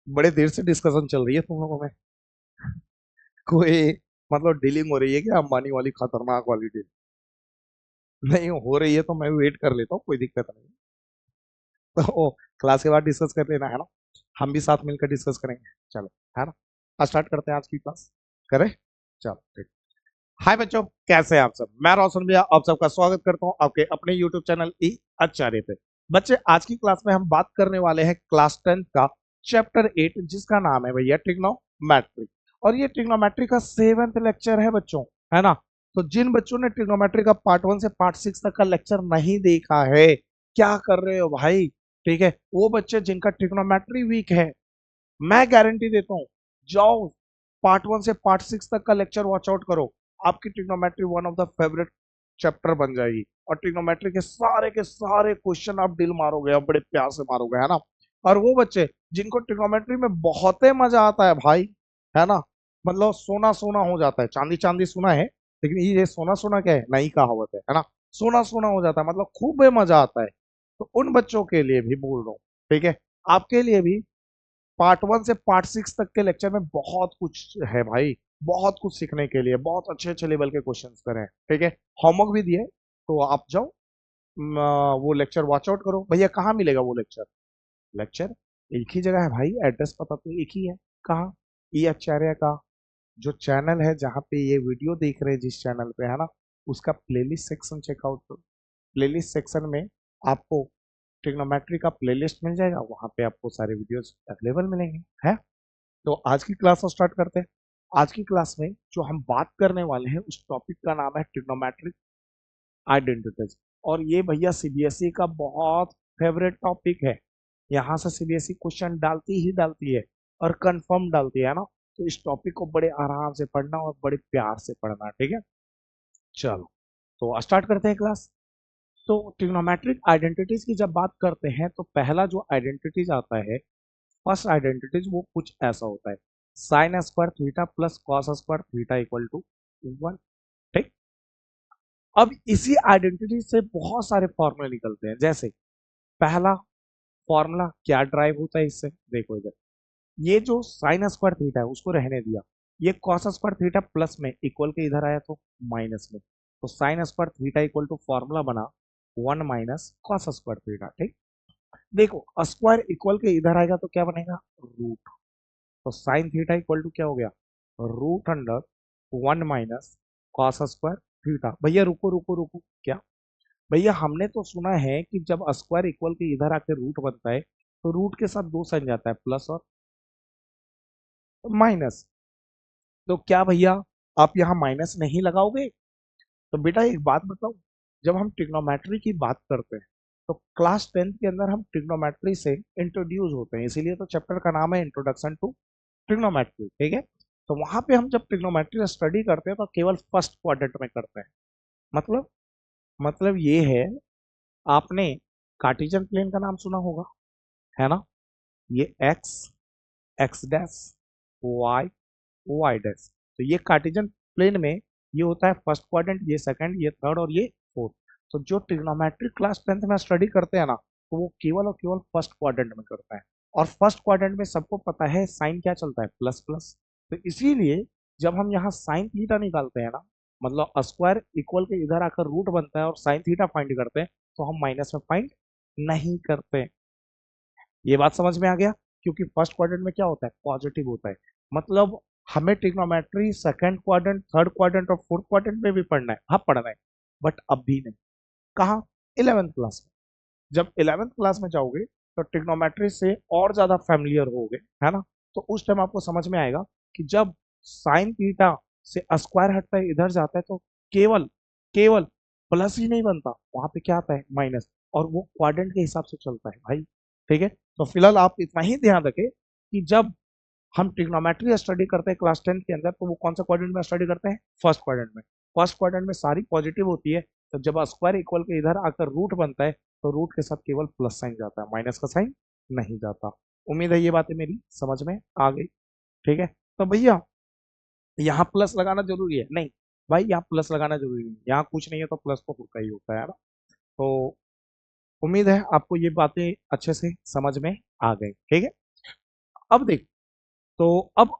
बड़े देर से डिस्कशन चल रही है तुम लोगों में। कोई मतलब डीलिंग हो रही है क्या, अंबानी वाली खतरनाक वाली डील? नहीं हो रही है तो मैं वेट कर लेता हूँ, कोई दिक्कत नहीं। तो क्लास के बाद डिस्कस कर लेना है ना। हम भी साथ मिलकर डिस्कस करेंगे। चलो, है ना, स्टार्ट करते हैं आज की क्लास। करें? चलो ठीक। हाय बच्चों, कैसे हैं आप सब? मैं रोशन भैया आप सबका स्वागत करता हूं आपके अपने यूट्यूब चैनल ई आचार्य पे। बच्चे, आज की क्लास में हम बात करने वाले हैं क्लास 10 का चैप्टर 8, जिसका नाम है भैया ट्रिग्नोमेट्री। और ये ट्रिग्नोमेट्री का 7वां लेक्चर है बच्चों, है ना। तो जिन बच्चों ने ट्रिग्नोमेट्री का पार्ट 1 से पार्ट 6 तक का लेक्चर नहीं देखा है, क्या कर रहे हो भाई? ठीक है, वो बच्चे जिनका ट्रिग्नोमेट्री वीक है, मैं गारंटी देता हूँ, जाओ पार्ट 1 से पार्ट 6 तक का लेक्चर वॉच आउट करो। आपकी trigonometry one of the favourite chapter बन जाएगी। और ट्रिग्नोमेट्री के सारे क्वेश्चन आप दिल मारोगे, आप बड़े प्यार से मारोगे, है ना। और वो बच्चे जिनको ट्रिग्नोमेट्री में बहुत ही मजा आता है भाई, है ना, मतलब सोना सोना हो जाता है, चांदी चांदी सुना है, लेकिन ये सोना सोना क्या है, नई कहावत है ना। सोना सोना हो जाता है मतलब खूब मजा आता है। तो उन बच्चों के लिए भी बोल रहा हूँ, ठीक है, आपके लिए भी पार्ट 1 से पार्ट 6 तक के लेक्चर में बहुत कुछ है भाई। बहुत कुछ सीखने के लिए, बहुत अच्छे अच्छे लेवल के क्वेश्चंस करे हैं, ठीक है। होमवर्क भी दिए, तो आप जाओ, वो लेक्चर वॉच आउट करो। भैया कहाँ मिलेगा वो लेक्चर? लेक्चर एक ही जगह है भाई, एड्रेस पता तो एक ही है। कहाँ? ई आचार्य का जो चैनल है, जहाँ पे ये वीडियो देख रहे हैं, जिस चैनल पे, है ना, उसका प्लेलिस्ट सेक्शन चेकआउट करो। प्लेलिस्ट सेक्शन में आपको ट्रिग्नोमेट्री का प्लेलिस्ट मिल जाएगा, वहां पे आपको सारे वीडियोस अवेलेबल मिलेंगे, है। तो आज की क्लास को स्टार्ट करते हैं। आज की क्लास में जो हम बात करने वाले हैं, उस टॉपिक का नाम है ट्रिग्नोमेट्रिक आइडेंटिटीज। और ये भैया सीबीएसई का बहुत फेवरेट टॉपिक है। यहाँ से सीबीएसई क्वेश्चन डालती ही डालती है, और कंफर्म डालती है ना। तो इस टॉपिक को बड़े आराम से पढ़ना और बड़े प्यार से पढ़ना, ठीक है। चलो, तो स्टार्ट करते हैं क्लास। तो ट्रिग्नोमेट्रिक आइडेंटिटीज की जब बात करते हैं, तो पहला जो आइडेंटिटीज आता है, फर्स्ट आइडेंटिटीज, वो कुछ ऐसा होता है, sine square theta plus cos square theta equal to 1। ठीक। अब इसी आइडेंटिटी से बहुत सारे फॉर्मूले निकलते हैं। जैसे पहला फॉर्मूला क्या ड्राइव होता है इससे, देखो इधर, ये जो साइन स्क्वायर थीटा है उसको रहने दिया, ये कॉस स्क्वायर थीटा प्लस में इक्वल के इधर आया तो माइनस में, तो sine square theta equal to formula बना 1 माइनस कॉस स्क्वायर थीटा। ठीक। देखो, स्क्वायर इक्वल के इधर आएगा तो क्या बनेगा, रूट। तो साइन थीटा इक्वल टू क्या हो गया, root under 1 minus cos square theta. भैया रुको रुको रुको, क्या? भैया हमने तो सुना है कि जब स्क्वायर इक्वल के इधर आके रूट बनता है, तो रूट के साथ दो साइन जाता है, प्लस और माइनस। तो क्या भैया आप यहाँ माइनस नहीं लगाओगे? तो बेटा एक बात बताओ, जब हम ट्रिग्नोमेट्री की बात करते हैं, तो क्लास 10th के अंदर हम ट्रिग्नोमेट्री से इंट्रोड्यूस होते हैं, इसीलिए तो चैप्टर का नाम है इंट्रोडक्शन टू ट्रिग्नोमेट्री, ठीक है। तो वहां पे हम जब ट्रिग्नोमेट्री स्टडी करते हैं, तो केवल फर्स्ट क्वाड्रेंट में करते हैं। मतलब मतलब ये है, आपने कार्टेशियन प्लेन का नाम सुना होगा, है ना। ये X, X dash, Y, Y dash. तो ये कार्टेशियन प्लेन में ये होता है फर्स्ट क्वाड्रेंट, ये सेकंड, ये थर्ड और ये फोर्थ। तो जो ट्रिग्नोमेट्री क्लास 10th में स्टडी करते हैं ना, तो वो केवल और केवल फर्स्ट क्वाड्रेंट में करता है। और फर्स्ट क्वाड्रेंट में सबको पता है साइन क्या चलता है, प्लस प्लस। तो इसीलिए जब हम यहाँ साइन थीटा निकालते हैं ना, मतलब स्क्वायर इक्वल के इधर आकर रूट बनता है और साइन थीटा फाइंड करते हैं, तो हम माइनस में फाइंड नहीं करते। ये बात समझ में आ गया? क्योंकि फर्स्ट क्वाड्रेंट में क्या होता है, पॉजिटिव होता है। मतलब हमें trigonometry second quadrant, third quadrant और फोर्थ क्वाड्रेंट में भी पढ़ना है, हाँ पढ़ना है, बट अब भी नहीं। कहाँ? 11th क्लास में। जब 11th क्लास में जाओगे, तो ट्रिग्नोमेट्री से और ज्यादा फैमिलियर होगे, है ना। तो उस टाइम आपको समझ में आएगा कि जब साइन थीटा से स्क्वायर हटता है, इधर जाता है, तो केवल केवल प्लस ही नहीं बनता, वहां पे क्या आता है, माइनस। और वो क्वाड्रेंट के हिसाब से चलता है भाई, ठीक है। तो फिलहाल आप इतना ही ध्यान रखें कि जब हम ट्रिग्नोमेट्री स्टडी करते हैं क्लास 10 के अंदर, तो वो कौन सा क्वाड्रेंट में स्टडी करते हैं, फर्स्ट क्वाड्रेंट में। फर्स्ट क्वाड्रेंट में सारी पॉजिटिव होती है। तो जब स्क्वायर इक्वल के इधर आकर रूट बनता है, तो रूट के साथ केवल प्लस साइन जाता है, माइनस का साइन नहीं जाता। उम्मीद है ये बातें मेरी समझ में आ गई, ठीक है। तो भैया यहाँ प्लस लगाना जरूरी है? नहीं भाई, यहाँ प्लस लगाना जरूरी नहीं, यहाँ कुछ नहीं है तो प्लस तो होता ही होता है ना। तो उम्मीद है आपको ये बातें अच्छे से समझ में आ गई, ठीक है। अब देख, तो अब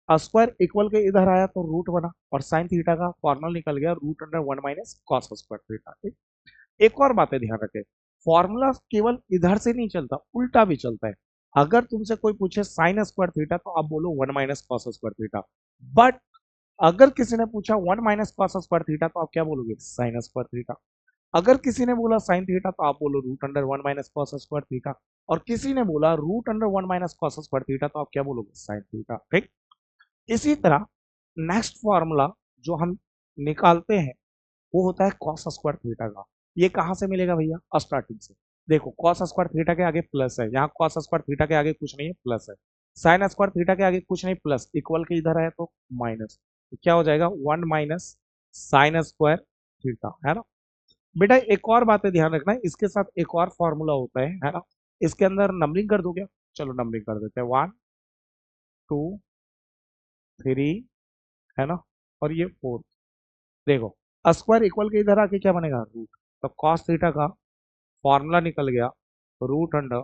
स्क्वायर इक्वल के इधर आया तो रूट बना, और साइन थीटा का फॉर्मूला निकल गया रूट अंडर 1 - cos² थीटा, ठीक। एक और बात है, ध्यान रखें, फॉर्मूला केवल इधर से नहीं चलता, उल्टा भी चलता है। अगर तुमसे कोई पूछे साइन स्क्वायर थीटा तो आप बोलो 1 - cos² थीटा, बट अगर किसी ने पूछा 1 - cos² थीटा तो आप क्या बोलोगे, साइन स्क्वायर थीटा। अगर किसी ने बोला साइन थीटा तो आप बोलो रूट अंडर 1 - cos² थीटा, और किसी ने बोला रूट अंडर 1 - cos² थीटा तो आप क्या बोलोगे, साइन थीटा, ठीक। इसी तरह नेक्स्ट फॉर्मूला जो हम निकालते हैं वो होता है cos² थीटा का। ये कहां से मिलेगा भैया, स्टार्टिंग से। देखो cos² थीटा के आगे प्लस है, यहाँ cos² थीटा के आगे कुछ नहीं है, प्लस है। sin² थीटा के आगे कुछ नहीं, प्लस, इक्वल के इधर है तो माइनस, तो क्या हो जाएगा 1 - sin² थीटा, है ना। बेटा एक और बात है, ध्यान रखना है, इसके साथ एक और फॉर्मूला होता है ना। इसके अंदर नंबरिंग कर दो क्या, चलो नंबरिंग कर देते हैं, 1 2 3, है ना, और ये 4। देखो स्क्वायर इक्वल के इधर आके क्या बनेगा, रूट। तो कॉस थीटा का फॉर्मूला निकल गया रूट अंडर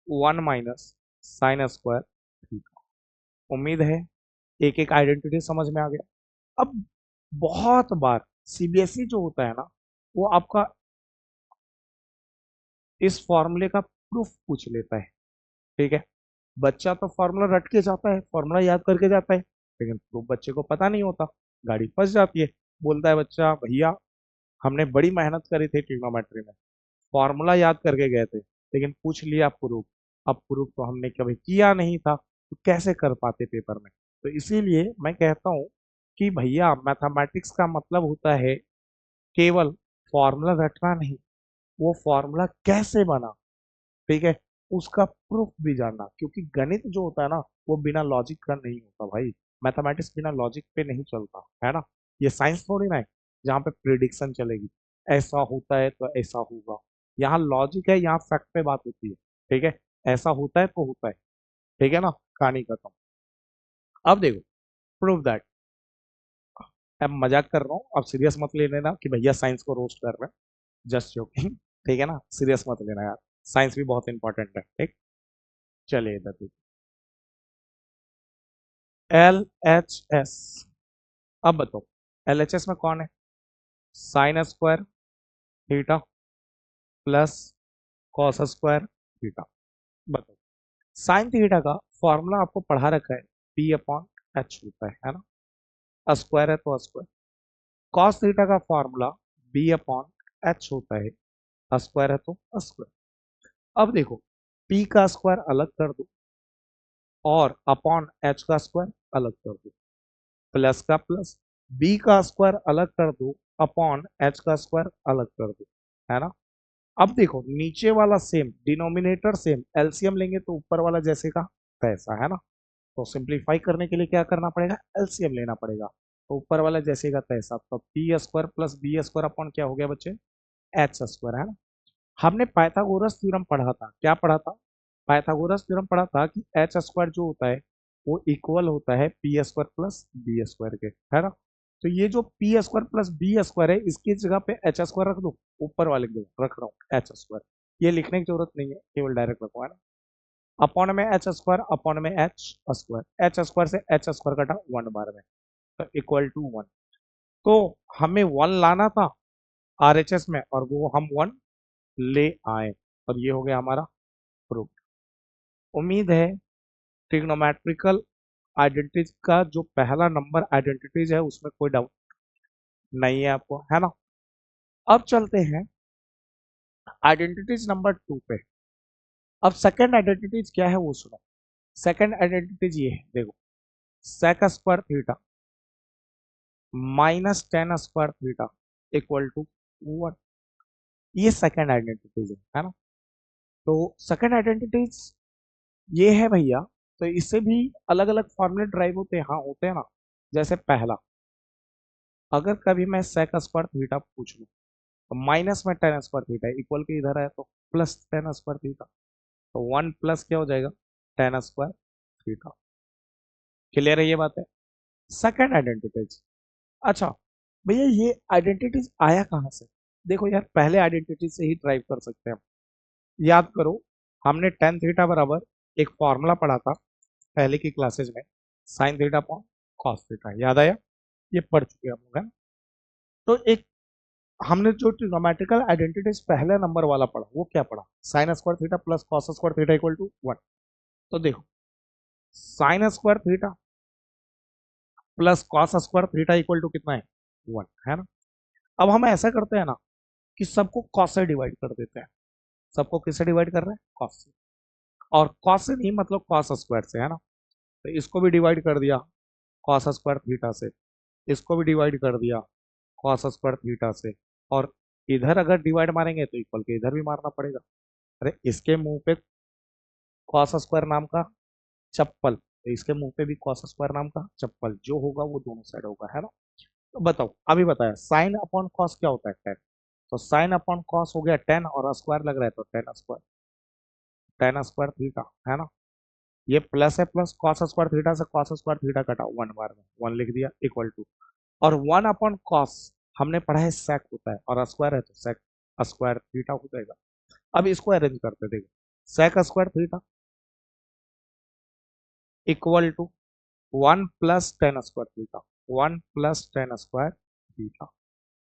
1 - sin²थीटा। उम्मीद है एक एक आइडेंटिटी समझ में आ गया। अब बहुत बार सीबीएसई जो होता है ना, वो आपका इस फॉर्मूले का प्रूफ पूछ लेता है, ठीक है। बच्चा तो फॉर्मूला रट के जाता है, फॉर्मूला याद करके जाता है, लेकिन प्रूफ बच्चे को पता नहीं होता, गाड़ी फंस जाती है। बोलता है बच्चा, भैया हमने बड़ी मेहनत करी थी ट्रिग्नोमेट्री में, फॉर्मूला याद करके गए थे, लेकिन पूछ लिया प्रूफ। अब प्रूफ तो हमने कभी किया नहीं था, तो कैसे कर पाते पेपर में। तो इसीलिए मैं कहता हूँ कि भैया मैथमेटिक्स का मतलब होता है केवल फॉर्मूला रटना नहीं, वो फॉर्मूला कैसे बना, ठीक है, उसका प्रूफ भी जानना। क्योंकि गणित जो होता है ना, वो बिना लॉजिक का नहीं होता भाई। मैथमेटिक्स बिना लॉजिक पे नहीं चलता, है ना। ये साइंस थोड़ी ना है जहाँ पे प्रिडिक्शन चलेगी, ऐसा होता है तो ऐसा होगा। यहाँ लॉजिक है, यहाँ फैक्ट पे बात होती है, ठीक है। ऐसा होता है तो होता है, ठीक है ना, कहानी खत्म। अब देखो, प्रूव दैट। अब मजाक कर रहा हूँ, अब सीरियस मत ले लेना कि भैया साइंस को रोस्ट कर रहे हैं, जस्ट जोकिंग, ठीक है ना, सीरियस मत लेना यार, साइंस भी बहुत इंपॉर्टेंट है, ठीक। चलिए इधर, LHS। अब बताओ LHS में कौन है, sin² theta plus cos² theta. बताओ, साइन थीटा का फॉर्मूला आपको पढ़ा रखा है, P/H होता है ना, स्क्वायर है तो स्क्वायर। कॉस थीटा का फॉर्मूला B/H होता है, स्क्वायर है तो स्क्वायर। अब देखो, P का स्क्वायर अलग कर दो, और अपॉन H का स्क्वायर अलग कर दो, प्लस का प्लस, बी का स्क्वायर अलग कर दो, अपॉन एच का स्क्वायर अलग कर दो, है ना। अब देखो नीचे वाला सेम, डिनोमिनेटर सेम, एलसीएम लेंगे तो ऊपर वाला जैसे का तैसा, है ना। तो सिंप्लीफाई करने के लिए क्या करना पड़ेगा, एलसीएम लेना पड़ेगा। तो ऊपर वाला जैसे का तैसा, तो P square plus B square upon क्या हो गया बच्चे, एच स्क्वायर, है ना। हमने पाइथागोरस थ्योरम पढ़ा था, क्या पढ़ा था, पाइथागोरस थ्योरम पढ़ा था कि एच स्क्वायर जो होता है वो इक्वल होता है P square plus B square के, है ना। तो ये जो P square plus B square है, इसकी जगह पे एच स्क्वायर रख दो, ऊपर वाले को रख रहा हूँ एच स्क्वायर। ये लिखने की जरूरत नहीं है, केवल डायरेक्ट रखो, है ना। अपॉन में एच स्क्वायर, अपॉन में एच स्क्वायर, एच स्क्वायर से एच स्क्वायर कटा 1 बार में, तो इक्वल टू 1। तो हमें 1 लाना था आरएचएस में, और वो हम 1 ले आए, और ये हो गया हमारा प्रूफ। उम्मीद है ट्रिग्नोमेट्रिकल आइडेंटिटीज का जो पहला नंबर आइडेंटिटीज है उसमें कोई डाउट नहीं है आपको, है ना। अब चलते हैं आइडेंटिटीज नंबर 2 पे। अब सेकंड आइडेंटिटीज क्या है वो सुनो। सेकंड आइडेंटिटीज ये है, देखो, sec² theta -tan² theta equal to 1। ये सेकंड आइडेंटिटीज है ना। तो सेकंड आइडेंटिटीज ये है भैया, तो इससे भी अलग अलग फॉर्मूले ड्राइव होते हैं, हाँ होते हैं ना। जैसे पहला, अगर कभी मैं sec² थीटा पूछ लूँ, तो माइनस में tan² थीटा इक्वल के इधर है तो प्लस tan²थीटा, तो 1 प्लस क्या हो जाएगा, tan²थीटा। क्लियर है ये बात है। Second identities. अच्छा भैया, ये आइडेंटिटीज आया कहाँ से, देखो यार पहले आइडेंटिटी से ही ड्राइव कर सकते हैं हम। याद करो, हमने टेन थीटा बराबर एक फॉर्मूला पढ़ा था पहले की क्लासेज में, sine theta upon cos theta, याद आया? ये पढ़ चुके हम लोग हैं। तो एक हमने जो ट्रिग्नोमेट्रिकल आइडेंटिटीज पहले नंबर वाला पढ़ा, वो क्या पढ़ा? Sine square theta plus cos square theta equal to 1। तो देखो, sine square theta plus cos square theta equal to कितना है? 1, है ना? अब हम ऐसा करते हैं ना कि सबको कॉस से डिवाइड कर देते हैं। सबको किससे डिवाइड कर रहे हैं? कॉस से। और कॉस से नहीं मतलब कॉस स्क्वायर से, है ना? तो इसको भी डिवाइड कर दिया कॉस स्क्वायर थीटा से, इसको भी डिवाइड कर दिया कॉस स्क्वायर थीटा से, और इधर अगर डिवाइड मारेंगे तो इक्वल के इधर भी मारना पड़ेगा। अरे इसके मुंह पे कॉस स्क्वायर नाम का चप्पल, तो इसके मुंह पे भी कॉस स्क्वायर नाम का चप्पल, जो होगा वो दोनों साइड होगा, है ना? तो बताओ, अभी बताया साइन अपॉन कॉस क्या होता है? 10। तो साइन अपॉन कॉस हो गया 10 और स्क्वायर लग रहा है तो 10 स्क्वायर, 10 स्क्वायर थीटा, है ना? ये प्लस है प्लस, कॉस स्क्वायर थीटा से कॉस स्क्वायर थीटा कटा, 1 बार में 1 लिख दिया इक्वल टू, और 1 अपॉन कॉस हमने पढ़ा है सेक होता है, और स्क्वायर है तो सेक स्क्वायर थीटा हो जाएगा। अब इसको अरेंज करते, देखो sec square theta equal to 1 plus 10 square theta, 1 plus 10 square theta,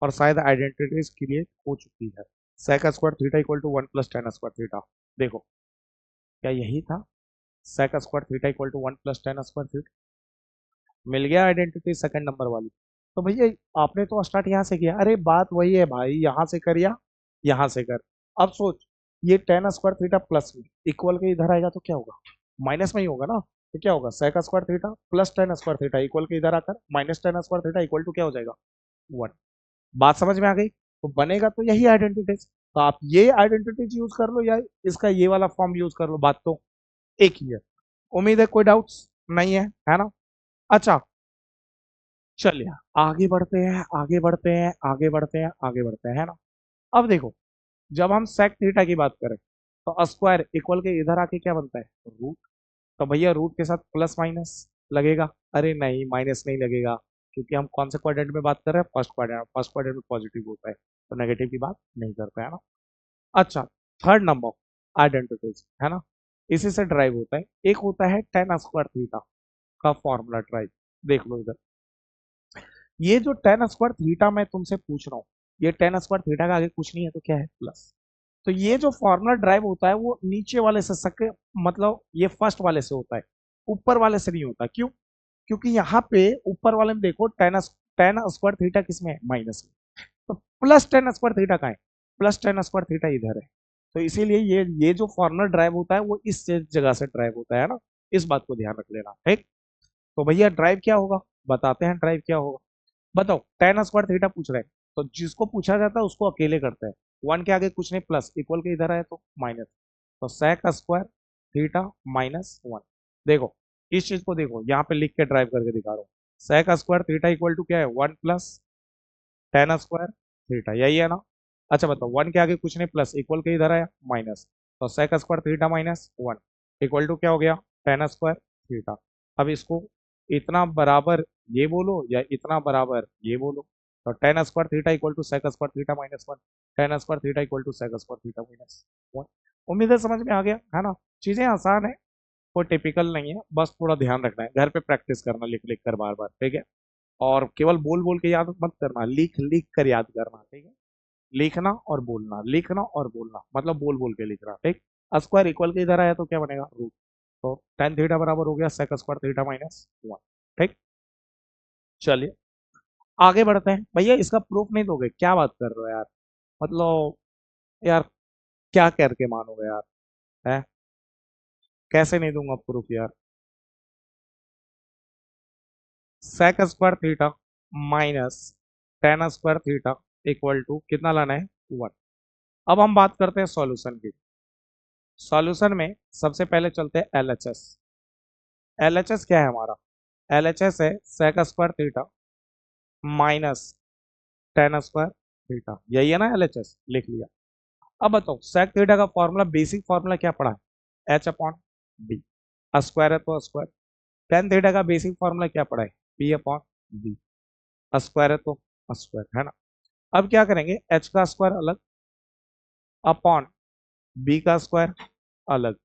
और शायद आइडेंटिटीज क्रिएट हो चुकी है। Sec square theta equal to 1 plus 10 square theta, देखो क्या यही था? Sec square theta equal to 1 plus 10 square theta, मिल गया आइडेंटिटी सेकंड नंबर वाली। तो भैया आपने तो स्टार्ट यहाँ से किया, अरे बात वही है भाई, यहाँ से कर या यहाँ से कर। अब सोच, ये 10 स्क्वायर थीटा प्लस में इक्वल के इधर आएगा तो क्या होगा? माइनस में ही होगा ना। तो क्या होगा? Sec square theta plus 10 square theta equal के इधर आकर minus 10 square theta equal to क्या हो जाएगा? 1। बात समझ में आ गई? तो बनेगा तो यही आइडेंटिटीज, तो आप ये आइडेंटिटीज यूज कर लो या इसका ये वाला फॉर्म यूज कर लो, बात तो एक ही है। उम्मीद है कोई डाउट्स नहीं है ना? अच्छा, चलिए आगे बढ़ते हैं, आगे बढ़ते हैं, आगे बढ़ते हैं, आगे बढ़ते हैं, है ना? अब देखो, जब हम सेक थीटा की बात करें तो स्क्वायर इक्वल के इधर आके क्या बनता है? रूट। तो भैया रूट के साथ प्लस माइनस लगेगा? अरे नहीं, माइनस नहीं लगेगा, क्योंकि हम कौन से क्वाड्रेंट में बात कर रहे हैं? फर्स्ट क्वाड्रेंट, फर्स्ट क्वाड्रेंट में पॉजिटिव होता है, तो नेगेटिव की बात नहीं करते, है ना? अच्छा, थर्ड नंबर आइडेंटिटीज, है ना? इसी से ड्राइव होता है, एक होता है टेन स्क्वायर थीटा का फॉर्मूला ड्राइव। देख लो इधर, ये जो टेन स्क्वायर थीटा मैं तुमसे पूछ रहा हूँ, ये टेन स्क्वायर थीटा का आगे कुछ नहीं है तो क्या है? प्लस। तो ये जो फॉर्मूला ड्राइव होता है वो नीचे वाले से सके, मतलब ये फर्स्ट वाले से होता है, ऊपर वाले से नहीं होता। क्यों? क्योंकि यहाँ पे ऊपर वाले में देखो टेन स्क्वायर थीटा किसमें है? माइनस में। तो प्लस टेन स्क्वायर थीटा कहाँ है? प्लस टेन स्क्वायर थीटा इधर है। तो इसीलिए ये जो फॉर्मूला ड्राइव होता है वो इस जगह से ड्राइव होता है ना, इस बात को ध्यान रख लेना, ठीक? तो भैया ड्राइव क्या होगा, बताते हैं ड्राइव क्या होगा। बताओ, टेन स्क्वायर थीटा पूछ रहे हैं, तो जिसको पूछा जाता है उसको अकेले करते हैं, 1 के आगे कुछ नहीं, प्लस इक्वल के इधर आए तो माइनस, तो सेक स्क्वायर थीटा माइनस 1। देखो इस चीज को देखो, यहाँ पे लिख के ड्राइव करके दिखा रहा हूँ। Sec square theta equal to क्या है? 1 प्लस टेन स्क्वायर थीटा, यही है ना? अच्छा बताओ, 1 के आगे कुछ नहीं, प्लस इक्वल के इधर आया माइनस, तो sec square theta minus 1 equal to क्या हो गया? Tan square theta. अब इसको इतना बराबर ये बोलो या इतना बराबर ये बोलो, तो tan square theta equal to sec square theta minus 1, tan square theta equal to sec square theta minus 1। उम्मीद है समझ में आ गया, है ना? चीजें आसान है, कोई टिपिकल नहीं है, बस थोड़ा ध्यान रखना है, घर पे प्रैक्टिस करना, लिख लिख कर बार बार, ठीक है? और केवल बोल बोल के याद मत करना, लिख लिख कर याद करना, ठीक है? लिखना और बोलना, लिखना और बोलना, मतलब बोल बोल के लिखना, ठीक? स्क्वायर इक्वल के इधर आया तो क्या बनेगा? रूट। तो टेन थीटा बराबर हो गया सेक स्क्वायर थीटा माइनस 1, ठीक? चलिए आगे बढ़ते हैं। भैया इसका प्रूफ नहीं दोगे? क्या बात कर रहे हो यार, मतलब यार क्या करके मानोगे यार? है, कैसे नहीं दूंगा प्रूफ यार? Sec square theta minus tan square theta equal to कितना लाना है? 1। अब हम बात करते हैं सॉल्यूशन की। सॉल्यूशन में सबसे पहले चलते हैं एलएचएस। एलएचएस क्या है हमारा? एलएचएस है sec square theta minus tan square theta, यही है ना एलएचएस? लिख लिया। अब बताओ, सेक थीटा का फॉर्मूला, बेसिक फॉर्मूला क्या पढ़ा है? H upon D. स्क्वायर है तो स्क्वायर। टेन थीटा का बेसिक फॉर्मूला क्या पढ़ा है? P upon D. स्क्वायर है तो स्क्वायर, है ना? अब क्या करेंगे, एच का स्क्वायर अलग अपॉन बी का स्क्वायर अलग,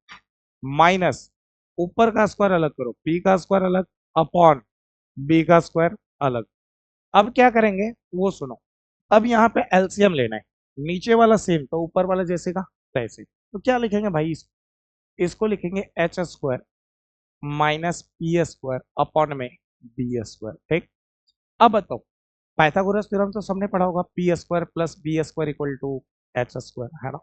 माइनस ऊपर का स्क्वायर अलग करो, पी का स्क्वायर अलग, अपॉन बी का स्क्वायर अलग। अब क्या करेंगे वो सुनो। अब यहाँ पे एलसीएम लेना है, नीचे वाला सेम तो ऊपर वाला जैसे का तैसे, तो क्या लिखेंगे भाई, इसको लिखेंगे H square minus P square upon में बी स्क्वायर। ठीक, अब बताओ, पाइथागोरस थ्योरम तो सबने पढ़ा होगा, P square plus B square equal to H square, है ना।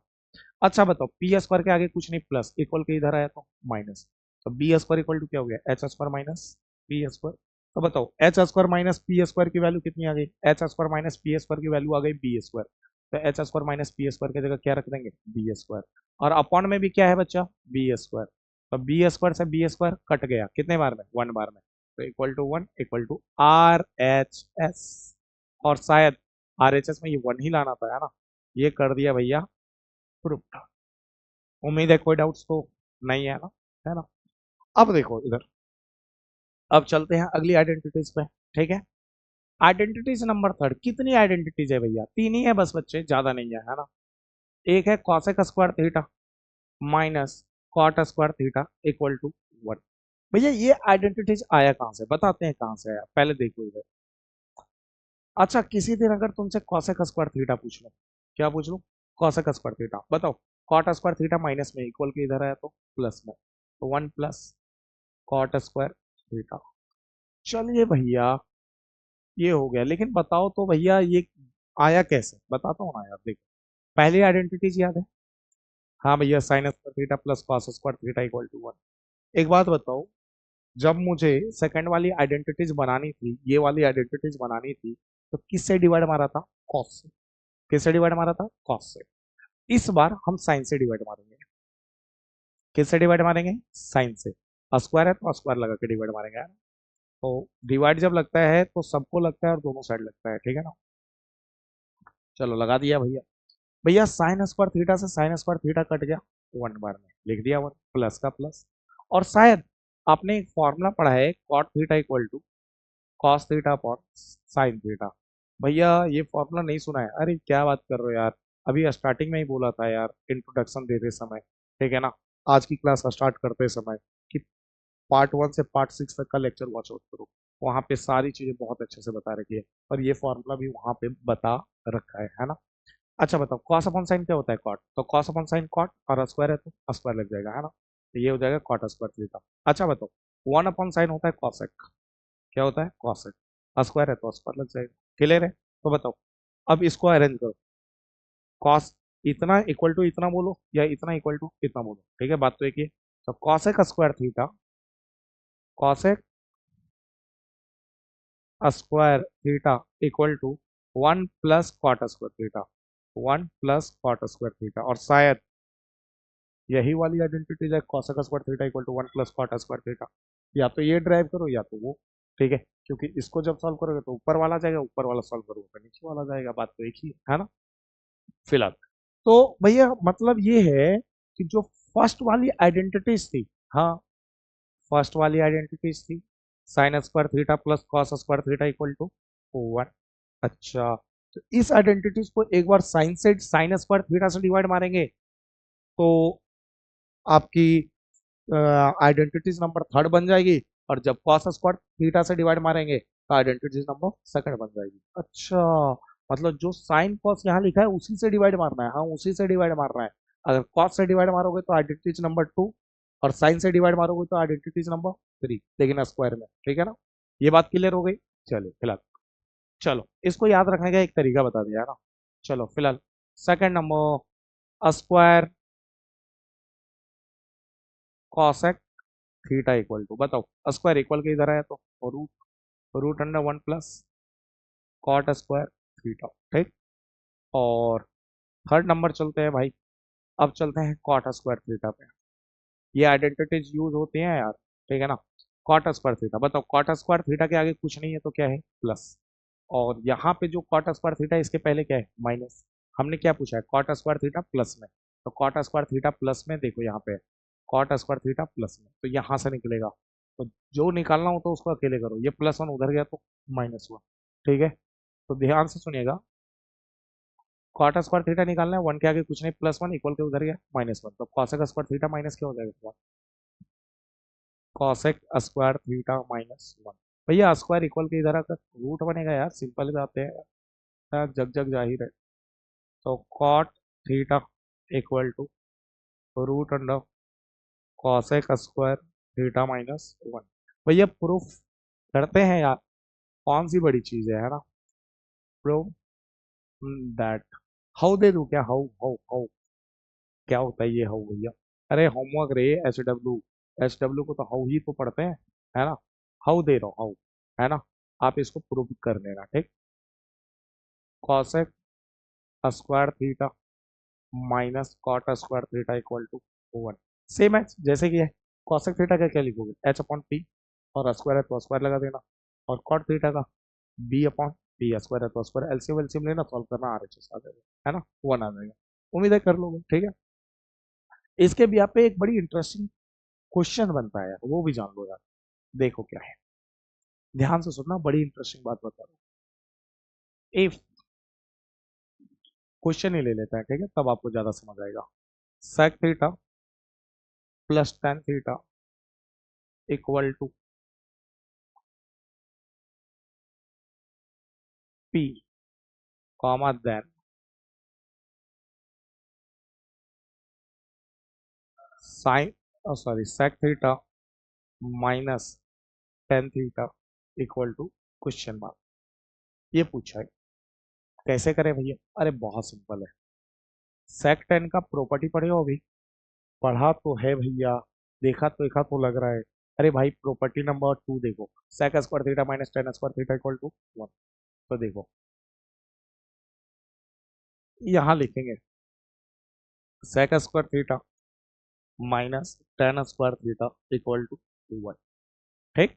अच्छा बताओ, पी स्क्वायर के आगे कुछ नहीं, प्लस इक्वल के इधर आया तो माइनस, तो बी स्क्वायर इक्वल टू क्या हो गया, H square minus P square. तो बताओ H square minus P square की वैल्यू कितनी आ गई, H square minus P square की वैल्यू आ गई बी स्क्वायर। तो H square minus P square की जगह क्या रख देंगे, बी स्क्वायर। और अपॉन में भी क्या है बच्चा, बी स्क्वायर। तो बी स्क्वायर से बी स्क्वायर कट गया, कितने बार में, वन बार में। तो equal to one equal to R H S, और शायद आर एच एस में ये वन ही लाना था, है ना। ये कर दिया भैया प्रूफ। उम्मीद है कोई डाउट्स तो नहीं है ना, है ना। अब देखो इधर, अब चलते हैं अगली आइडेंटिटीज पे। ठीक है, आइडेंटिटीज नंबर थर्ड, कितनी आइडेंटिटीज है भैया, तीन ही है बस बच्चे, ज्यादा नहीं है ना। एक है cosec square theta minus cot square theta equal to one. भैया ये आइडेंटिटीज आया कहां से, बताते हैं कहां से आया, पहले देखो इधर। अच्छा, किसी दिन अगर तुमसे कॉसेक स्क्वायर थीटा पूछ लो, क्या पूछ लो, कॉसेक स्क्वायर थीटा, बताओ कॉट स्क्वायर थीटा माइनस में इक्वल के इधर आया तो प्लस में, तो one plus cot square theta. चलिए भैया ये हो गया, लेकिन बताओ तो भैया ये आया कैसे, बताता हूँ ना यार, देखो पहली आइडेंटिटीज याद है, हाँ भैया sine square theta plus cos square theta equal to one. एक बात बताओ, जब मुझे सेकंड वाली आइडेंटिटीज बनानी थी, ये वाली आइडेंटिटीज बनानी थी, तो किससे डिवाइड मारा था, कॉस से। किससे डिवाइड मारा था, कॉस से। इस बार हम साइन से डिवाइड मारेंगे, किससे डिवाइड मारेंगे, साइन से। स्क्वायर है तो स्क्वायर लगा के डिवाइड मारेंगे, है ना? तो डिवाइड जब लगता है तो सबको लगता है और दोनों साइड लगता है, ठीक है ना। चलो लगा दिया भैया। भैया साइन स्क्वायर थीटा से साइन स्क्वायर थीटा कट गया, वन बार में लिख दिया वन, प्लस का प्लस। और शायद आपने एक फॉर्मूला पढ़ा है, cot theta equal to cos theta upon sine theta. भैया ये फॉर्मूला नहीं सुना है, अरे क्या बात कर रहे हो यार, अभी स्टार्टिंग में ही बोला था यार, इंट्रोडक्शन देते समय, ठीक है ना, आज की क्लास स्टार्ट करते समय, कि पार्ट वन से पार्ट सिक्स तक का लेक्चर वॉच आउट करो, वहाँ पे सारी चीजें बहुत अच्छे से बता रखी है, और ये फॉर्मूला भी वहाँ पे बता रखा है ना। अच्छा बताओ, कॉस अपॉन साइन क्या होता है, कॉट, तो कॉस अपॉन साइन कॉट, और स्क्वायर है तो स्क्वायर लग जाएगा, है ना, तो ये हो जाएगा कॉट स्क्वायर थीटा। अच्छा बताओ, वन अपॉन साइन होता है कॉसेक, क्या होता है, कॉसेक, स्क्वायर है तो स्क्वायर लग जाएगा, क्लियर है। तो बताओ, अब इसको अरेंज करो, कॉस इतना इक्वल टू इतना बोलो, या इतना इक्वल टू इतना बोलो, ठीक है, बात तो एक ही है। तो cosec square theta, cosec square theta equal to one plus cot square theta, one plus cot square theta, और शायद यही वाली आइडेंटिटी है, cosec square theta equal to one plus cot square theta. या तो ये ड्राइव करो या तो वो, ठीक है, क्योंकि इसको जब सॉल्व करोगे तो ऊपर वाला जाएगा, ऊपर वाला सॉल्व करोगे तो नीचे वाला जाएगा, बात तो एक ही है ना, फिलहाल। तो भैया मतलब ये है कि जो फर्स्ट वाली आइडेंटिटीज थी, हाँ फर्स्ट वाली आइडेंटिटीज थी, sine square theta plus cos square theta equal to one. अच्छा, तो इस आइडेंटिटीज को एक बार साइन से, साइन स्क्वायर थीटा से डिवाइड मारेंगे तो आपकी आइडेंटिटीज नंबर थर्ड बन जाएगी, और जब कॉस स्क्वायर थीटा से डिवाइड मारेंगे तो आइडेंटिटीज नंबर सेकंड बन जाएगी। अच्छा, मतलब जो साइन कॉस यहाँ लिखा है उसी से डिवाइड मारना है, हाँ उसी से डिवाइड मारना है। अगर कॉस से डिवाइड मारोगे तो आइडेंटिटीज नंबर टू, और साइन से डिवाइड मारोगे तो आइडेंटिटीज नंबर थ्री, लेकिन स्क्वायर में, ठीक है ना। ये बात क्लियर हो गई, चलिए फिलहाल, चलो इसको याद रखने का एक तरीका बता दिया ना। चलो फिलहाल second number, square cosec theta equal to, बताओ स्क्वायर इक्वल के इधर आया तो root, root under one plus cot square theta, ठीक। और थर्ड नंबर चलते हैं भाई, अब चलते हैं कॉट स्क्वायर थीटा पे। ये आइडेंटिटीज यूज होती हैं यार, ठीक है ना। कॉट स्क्वायर थीटा, बताओ कॉट स्क्वायर थीटा के आगे कुछ नहीं है तो क्या है, प्लस। और यहाँ पे जो कॉट स्क्वायर थीटा है इसके पहले क्या है, माइनस। हमने क्या पूछा है, कॉट स्क्वायर थीटा प्लस में, तो कॉट स्क्वायर थीटा प्लस में देखो यहाँ पे कॉट स्क्वायर थीटा प्लस में, तो यहाँ से निकलेगा, तो जो निकालना हो तो उसको अकेले करो, ये प्लस वन उधर गया तो माइनस वन, ठीक है। तो ध्यान से सुनिएगा, कॉट स्क्वायर थीटा निकालना है, वन के आगे कुछ नहीं, +1 इक्वल के उधर गया -1, तो कॉसेक स्क्वायर थीटा माइनस क्या हो जाएगा, कॉसेक स्क्वायर थीटा -1। भैया स्क्वायर इक्वल के इधर आकर रूट बनेगा यार, सिंपल बात है यार, जग जग जाहिर है। तो cot theta equal to root under cosec square theta -1। भैया प्रूफ करते हैं यार, कौन सी बड़ी चीज है ना। प्रूव दैट, हाउ दे दूं क्या, हाउ हाउ हाउ क्या होता है ये हाउ भैया, अरे होमवर्क रे, एच डब्ल्यू को तो हाउ ही तो पढ़ते हैं, है ना। हाउ दे रहा हूँ, हाउ, है ना। आप इसको प्रूव कर लेना, ठीक। Cosec square theta minus cot square theta equal to 1। Same है जैसे कि है, कॉसेक थीटा का क्या लिखोगे, h/p, और स्क्वायर है तो स्क्वायर लगा देना, और कॉट थीटा का b/p, स्क्वायर है तो स्क्वायर, एलसीएम एलसीएम लेना, सॉल्व करना, आरएचएस आ जाएगा, है ना, 1 आ जाएगा। उम्मीद है कर लोगे, ठीक है। इसके भी आप पे एक बड़ी इंटरेस्टिंग क्वेश्चन बनता है यार, वो भी जान लो यार। देखो क्या है, ध्यान से सुनना, बड़ी इंटरेस्टिंग बात बता रहा हूँ। इफ क्वेश्चन ही ले लेते हैं, ठीक है, तब आपको ज्यादा समझ आएगा। Sec theta plus tan theta equal to p, comma then sine, sorry, sec theta minus tan theta equal to question mark. ये पूछा है, कैसे करें भैया, अरे बहुत सिंपल है। सेक टेन का प्रॉपर्टी पढ़े हो अभी, पढ़ा तो है भैया, देखा तो लग रहा है। अरे भाई प्रॉपर्टी नंबर 2 देखो, sec square theta minus tan square theta equal to 1। तो देखो यहाँ लिखेंगे sec square theta minus tan square theta equal to 1, ठीक।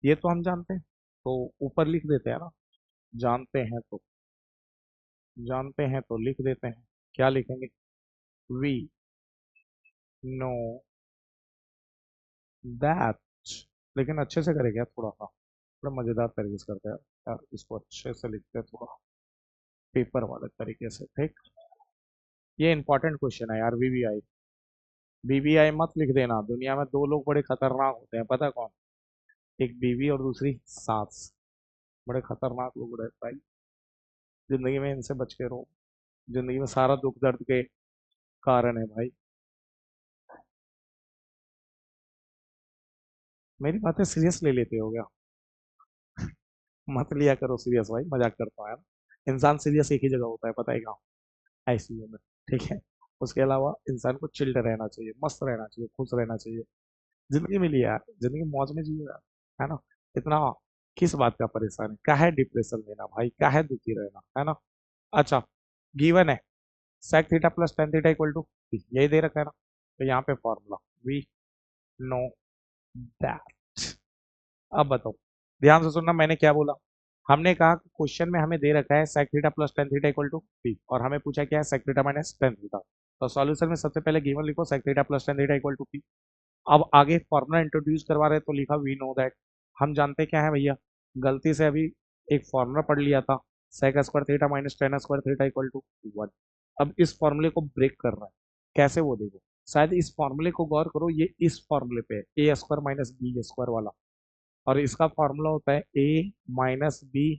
ये तो हम जानते हैं, तो ऊपर लिख देते हैं ना, जानते हैं तो, जानते हैं तो लिख देते हैं। क्या लिखेंगे, वी नो दैट, लेकिन अच्छे से करेंगे यार, थोड़ा सा थोड़ा मजेदार तरीके से करते हैं यार, इसको अच्छे से लिखते हैं थोड़ा पेपर वाले तरीके से, ठीक। ये इंपॉर्टेंट क्वेश्चन है यार, वीवीआई। बीबीआई मत लिख देना, दुनिया में दो लोग बड़े खतरनाक होते हैं, पता है कौन, एक बीवी और दूसरी सास, बड़े खतरनाक लोग रहते हैं भाई। जिंदगी में इनसे बच के रहो, जिंदगी में सारा दुख दर्द के कारण है भाई। मेरी बातें सीरियस ले लेते हो क्या, मत लिया करो सीरियस भाई, मजाक करता हूँ यार। इंसान सीरियस एक ही जगह होता है, पता है कहाँ, आईसीयू में, ठीक है। उसके अलावा इंसान को चिल्ड रहना चाहिए, मस्त रहना चाहिए, खुश रहना चाहिए। जिंदगी मिली है यार, जिंदगी मौज में जियो यार, है ना। इतना किस बात का परेशान है, क्या है डिप्रेशन लेना भाई, क्या है दुखी रहना, है ना। अच्छा, गिवन है sec theta plus tan theta equal to, यही दे रखा है ना, तो यहाँ पे फॉर्मूला वी नो दैट। अब बताओ, ध्यान से सुनना, मैंने क्या बोला। हमने कहा क्वेश्चन में हमें दे रखा है sec theta plus tan theta equal to p, और हमें पूछा क्या है sec theta minus tan theta. तो सॉल्यूशन में सबसे पहले गिवन लिखो sec theta plus tan theta equal to p. अब आगे फॉर्मूला इंट्रोड्यूस करवा रहे तो लिखा वी नो दैट। हम जानते क्या है भैया, गलती से अभी एक फॉर्मूला पढ़ लिया था, sec square theta minus tan square theta equal to 1। अब इस फॉर्मूले को ब्रेक कर रहा है, कैसे वो देखो, शायद इस फॉर्मूले को गौर करो, ये इस फॉर्मूले पे है ए स्क्वायर माइनस बी स्क्वायर वाला, और इसका फॉर्मूला होता है ए minus B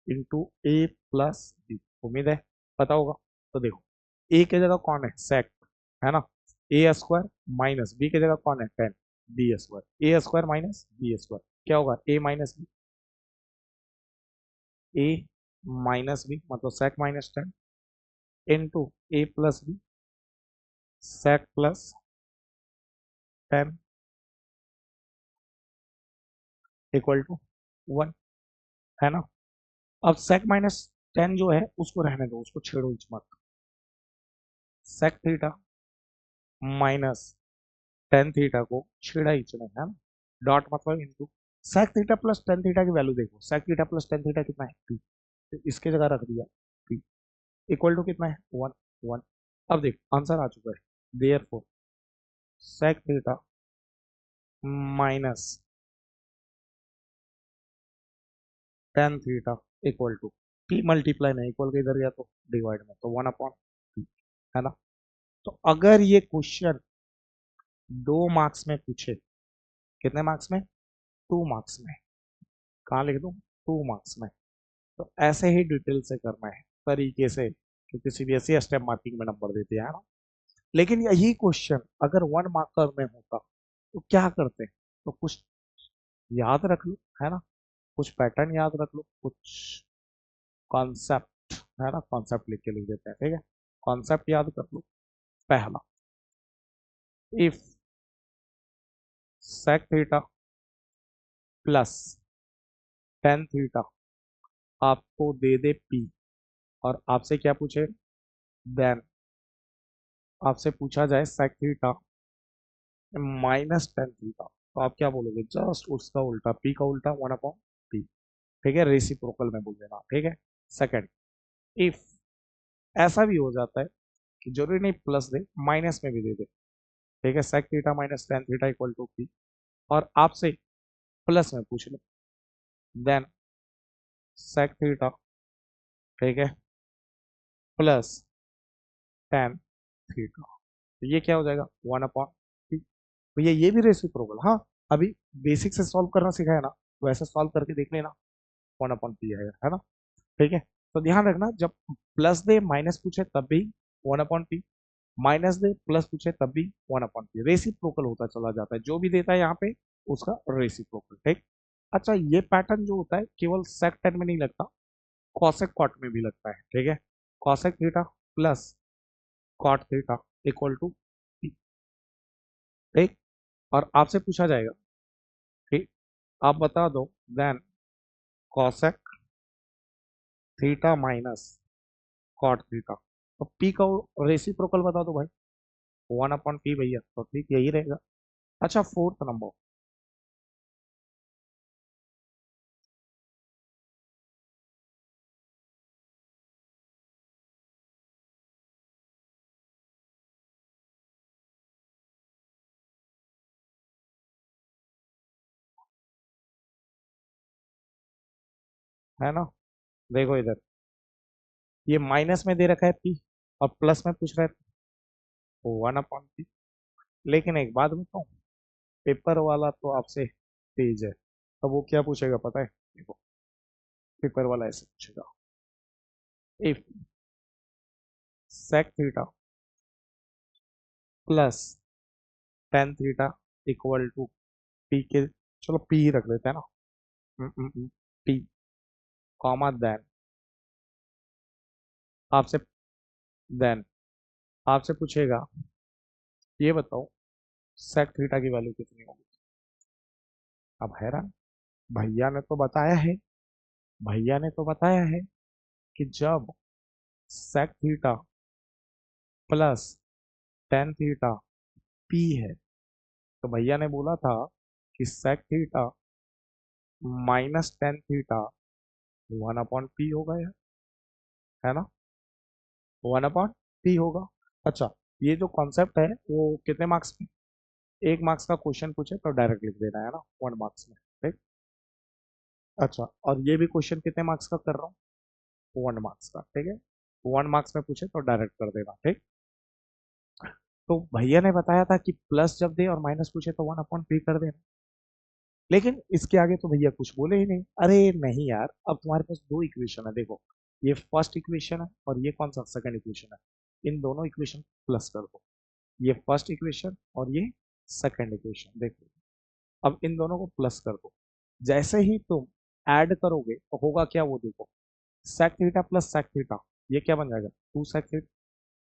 into A plus B, उम्मीद है पता होगा। तो देखो, ए की जगह कौन है, सेक, है ना, ए स्क्वायर माइनस बी की जगह कौन है, tan, B square, A square minus B square क्या होगा, A minus B, A minus B मतलब sec minus tan into A plus B, sec plus tan equal to 1, है ना। अब सेक माइनस टेन जो है उसको रहने दो, उसको छेड़ो ही मत। Sec theta minus tan theta को छेड़ा ही नहीं, है ना, डॉट मतलब into sec theta plus tan theta की वैल्यू देखो, sec theta plus tan theta कितना है, पी, तो इसके जगह रख दिया पी इक्वल टू कितना है, 1 1। अब देखो आंसर आ चुका है, therefore sec theta minus tan theta equal to p multiply में इक्वल के इधर गया तो डिवाइड में, तो 1 अपॉन पी, है ना। तो अगर ये क्वेश्चन 2 मार्क्स में पूछे, कितने मार्क्स में? 2 मार्क्स में, कहाँ लिख दूं? 2 मार्क्स में। तो ऐसे ही डिटेल से करना है तरीके से, क्योंकि सीबीएसई स्टेप मार्किंग में नंबर देती है ना। लेकिन यही क्वेश्चन अगर 1 मार्कर में होता तो क्या करते? तो कुछ याद रख लो, है ना, कुछ पैटर्न याद रख लो, कुछ कॉन्सेप्ट, है ना, कॉन्सेप्ट लिख के लिख देते हैं, ठीक है। कॉन्सेप्ट याद कर लो। पहला, if sec theta plus tan theta आपको दे दे पी, और आपसे क्या पूछे? देन आपसे पूछा जाए sec theta minus tan theta, तो आप क्या बोलोगे? जस्ट उसका उल्टा, पी का उल्टा 1 अपॉन पी, ठीक है, रेसिप्रोकल में बोल देना, ठीक है। सेकंड, इफ ऐसा भी हो जाता है कि जरूरी नहीं प्लस दे, माइनस में भी दे दे, ठीक है, sec theta minus tan theta equal to p, और आपसे प्लस में पूछ ले, देन सेक थीटा, ठीक है, प्लस टेन थीटा, तो ये क्या हो जाएगा? 1 अपॉन पी। भैया ये भी रेसिप्रोकल, हाँ, अभी बेसिक से सॉल्व करना सिखाया ना, वैसे सॉल्व करके देख लेना, 1 अपॉन पी आएगा, है ना। ठीक है, तो ध्यान रखना, जब प्लस दे माइनस पूछे तब भी 1 अपॉन पी, माइनस दे प्लस पूछे तब भी 1 अपॉन पी, रेसिप्रोकल होता चला जाता है, जो भी देता है यहाँ पे उसका रेसिप्रोकल, ठीक। अच्छा, ये पैटर्न जो होता है केवल सेक टेन में नहीं लगता, कॉसेक कॉट में भी लगता है, ठीक है। Cosec theta plus cot theta equal to p, ठीक। और आपसे पूछा जाएगा, ठीक, आप बता दो, then cosec theta minus cot theta, तो पी का रेसिप्रोकल बता दो भाई, 1 अपॉन पी भैया, तो ठीक यही रहेगा। अच्छा, फोर्थ नंबर, है ना, देखो इधर ये माइनस में दे रखा है पी, और प्लस में पूछ रहा है 1 अपॉन पी। लेकिन एक बात बताऊं, पेपर वाला तो आपसे तेज है, अब वो क्या पूछेगा पता है? देखो, पेपर वाला ऐसे पूछेगा, if sec theta plus tan theta equal to p के, चलो पी ही रख लेते हैं ना, पी कॉमा देन आपसे, देन आपसे पूछेगा, ये बताओ सेक थीटा की वैल्यू कितनी होगी। अब हैरान, भैया ने तो बताया है, भैया ने तो बताया है कि जब sec theta plus tan theta p है, तो भैया ने बोला था कि sec theta minus tan theta 1 upon p होगा यार, है ना, 1 अपॉन पी होगा। अच्छा, ये जो कॉन्सेप्ट है वो कितने मार्क्स में? 1 मार्क्स का क्वेश्चन पूछे तो डायरेक्ट लिख देना, है ना, 1 मार्क्स में, ठीक। अच्छा, और ये भी क्वेश्चन कितने मार्क्स का कर रहा हूँ? 1 मार्क्स का, ठीक है। 1 मार्क्स में पूछे तो डायरेक्ट कर देना, ठीक। तो भैया ने बताया था कि प्लस जब दे और माइनस पूछे तो 1 अपॉन पी कर देना, लेकिन इसके आगे तो भैया कुछ बोले ही नहीं। अरे नहीं यार, अब तुम्हारे पास दो इक्वेशन है, देखो, ये फर्स्ट इक्वेशन है और ये कौन सा सेकंड इक्वेशन है, इन दोनों इक्वेशन प्लस कर दो, ये फर्स्ट इक्वेशन और ये सेकंड इक्वेशन, देखो, अब इन दोनों को प्लस कर दो, जैसे ही तुम ऐड करोगे तो होगा क्या वो देखो, sec theta plus sec theta, ये क्या बन जाएगा? टू सेक थीटा,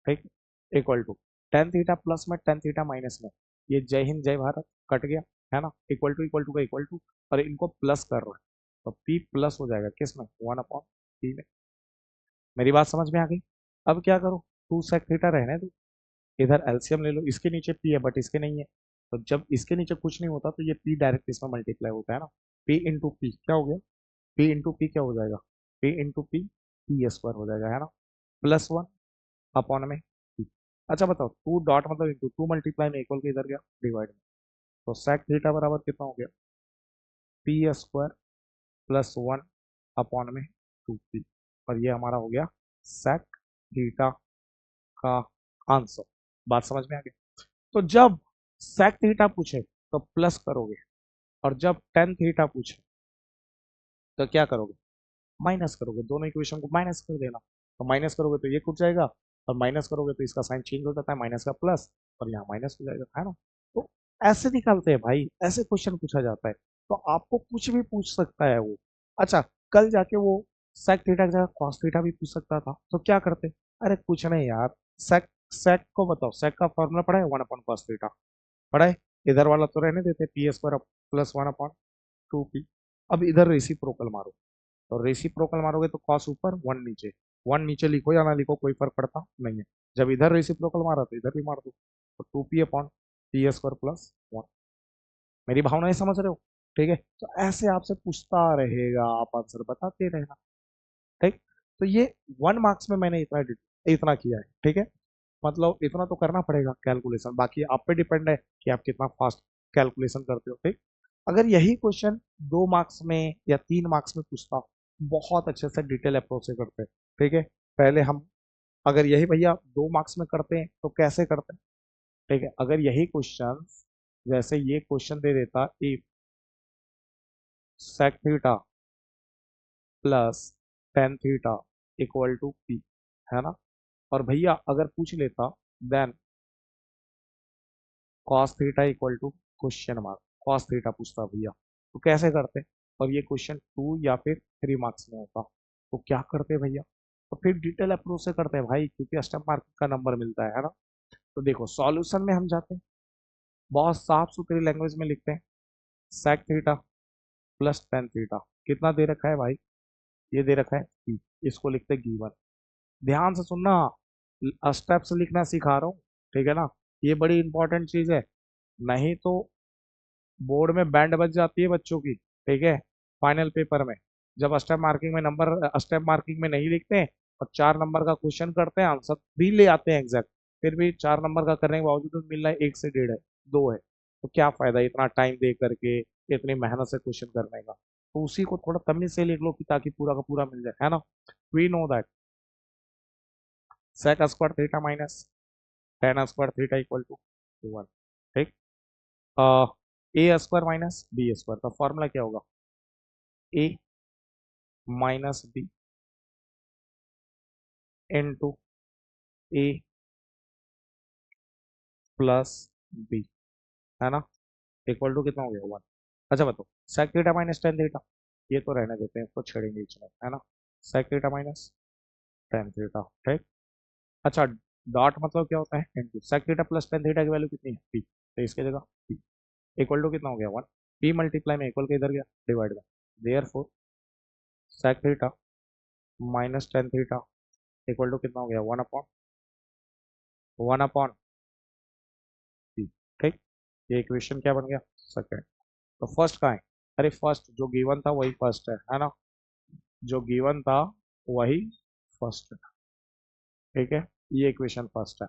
ठीक, equal to tan theta plus में टेन थीटा माइनस में, ये जय हिंद जय भारत कट गया, है ना, इक्वल टू का इक्वल टू, और इनको प्लस कर रहा है, तो पी प्लस हो जाएगा किस में? 1 अपॉन पी में। मेरी बात समझ में आ गई? अब क्या करो, टू सेक थीटा रहने दो, इधर एलसीएम ले लो, इसके नीचे पी है बट इसके नहीं है, तो जब इसके नीचे कुछ नहीं होता तो ये पी डायरेक्ट इसमें मल्टीप्लाई होता है ना, पी इंटू पी क्या हो गया? पी इंटू पी क्या हो जाएगा? P into P, P square हो जाएगा, है ना, प्लस 1 अपॉन में p। अच्छा बताओ, टू डॉट मतलब इंटू, टू मल्टीप्लाई में इक्वल के इधर गया डिवाइड में, तो सेक थीटा बराबर कितना हो गया? पी स्क्वायर प्लस 1 अपॉन में 2p, और ये हमारा हो गया सेक थीटा का आंसर। बात समझ में आ गई? तो जब सेक थीटा पूछे तो प्लस करोगे, और जब टेन थीटा पूछे तो क्या करोगे, माइनस करोगे। दोनों इक्वेशन को माइनस कर देना, तो माइनस करोगे तो ये कट जाएगा, और माइनस करोगे तो इसका साइन चेंज हो जाता है, माइनस का प्लस, और यहाँ माइनस हो जाएगा, है ना। तो ऐसे निकालते हैं भाई, ऐसे क्वेश्चन पूछा जाता है। तो आपको कुछ भी पूछ सकता है वो। अच्छा, कल जाके वो सेक थीटा की जगह कॉस थीटा भी पूछ सकता था, तो क्या करते? अरे कुछ नहीं यार, सेक सेक को बताओ, सेक का फॉर्मूला पढ़ा है, 1/cos थीटा पढ़ा है। इधर वाला तो रहने देते, पी स्क्वायर प्लस 1/2p। अब इधर रेसिप्रोकल मारो, और रेसिप्रोकल मारोगे तो कॉस ऊपर, वन नीचे। वन नीचे लिखो या ना लिखो कोई फर्क पड़ता नहीं है। जब इधर रेसिप्रोकल मारा तो इधर भी मार दो, तो 2p/p² + 1। मेरी भावनाएं समझ रहे हो? ठीक है, तो ऐसे आपसे पूछता रहेगा, आप आंसर बताते रहना। ठीक, तो ये 1 मार्क्स में मैंने इतना इतना किया है। ठीक है, मतलब इतना तो करना पड़ेगा कैलकुलेशन, बाकी आप पे डिपेंड है कि आप कितना फास्ट कैलकुलेशन करते हो। ठीक, अगर यही क्वेश्चन 2 मार्क्स में या 3 मार्क्स में पूछता, बहुत अच्छे से डिटेल अप्रोच से करते। ठीक है, पहले हम, अगर यही भैया 2 मार्क्स में करते हैं तो कैसे करते हैं? ठीक है, अगर यही क्वेश्चन, जैसे ये क्वेश्चन दे देता, if sec theta plus tan theta equal to p, है ना, और भैया अगर पूछ लेता then cos theta equal to question mark, cos theta पूछता भैया, तो कैसे करते? और ये क्वेश्चन 2 या फिर 3 मार्क्स में होता, तो क्या करते भैया? तो फिर डिटेल अप्रोच से करते हैं भाई, क्योंकि स्टेप मार्क का नंबर मिलता है ना। तो देखो सॉल्यूशन में हम जाते हैं, बहुत साफ सुथरी लैंग्वेज में लिखते हैं, sec theta plus tan theta कितना दे रखा है भाई, ये दे रखा है p, इसको लिखते हैं गिवन। ध्यान से सुनना, स्टेप्स लिखना सिखा रहा हूँ, ठीक है ना, ये बड़ी इंपॉर्टेंट चीज है, नहीं तो बोर्ड में बैंड बज जाती है बच्चों की। ठीक है, फाइनल पेपर में जब स्टेप मार्किंग में नंबर, स्टेप मार्किंग में नहीं लिखते हैं, और 4 नंबर का क्वेश्चन करते हैं, आंसर भी ले आते हैं एग्जैक्ट, फिर भी 4 नंबर का करने के बावजूद तो मिल रहा है 1 से 1.5 है, 2 है, तो क्या फायदा इतना टाइम दे करके, इतनी मेहनत से क्वेश्चन करने का। तो उसी को थोड़ा तमीज से लिख लो कि ताकि पूरा का पूरा मिल जाए, है ना। We know that sec square theta minus tan square theta equal to 1। ठीक, A square minus B square का फॉर्मूला क्या होगा, A minus B into A plus B, है ना, इक्वल टू कितना हो गया, 1। अच्छा बताओ, sec theta minus tan theta, ये तो रहने देते हैं, इसको छेड़ेंगे बीच में, है ना। Sec theta minus tan theta, ठीक। अच्छा, डॉट मतलब क्या होता है, into sec theta plus tan theta की वैल्यू कितनी है, पी, तो इसकी जगह पी इक्वल टू कितना हो गया, 1। पी मल्टीप्लाई में इक्वल के इधर गया, डिवाइड में, therefore sec theta minus tan theta equal to कितना हो गया, 1/1 पी। ठीक, ये इक्वेशन क्या बन गया, सेकेंड। तो फर्स्ट कहाँ है? अरे फर्स्ट जो गिवन था वही फर्स्ट है ना, जो गिवन था वही फर्स्ट है। ठीक है, ये इक्वेशन फर्स्ट है।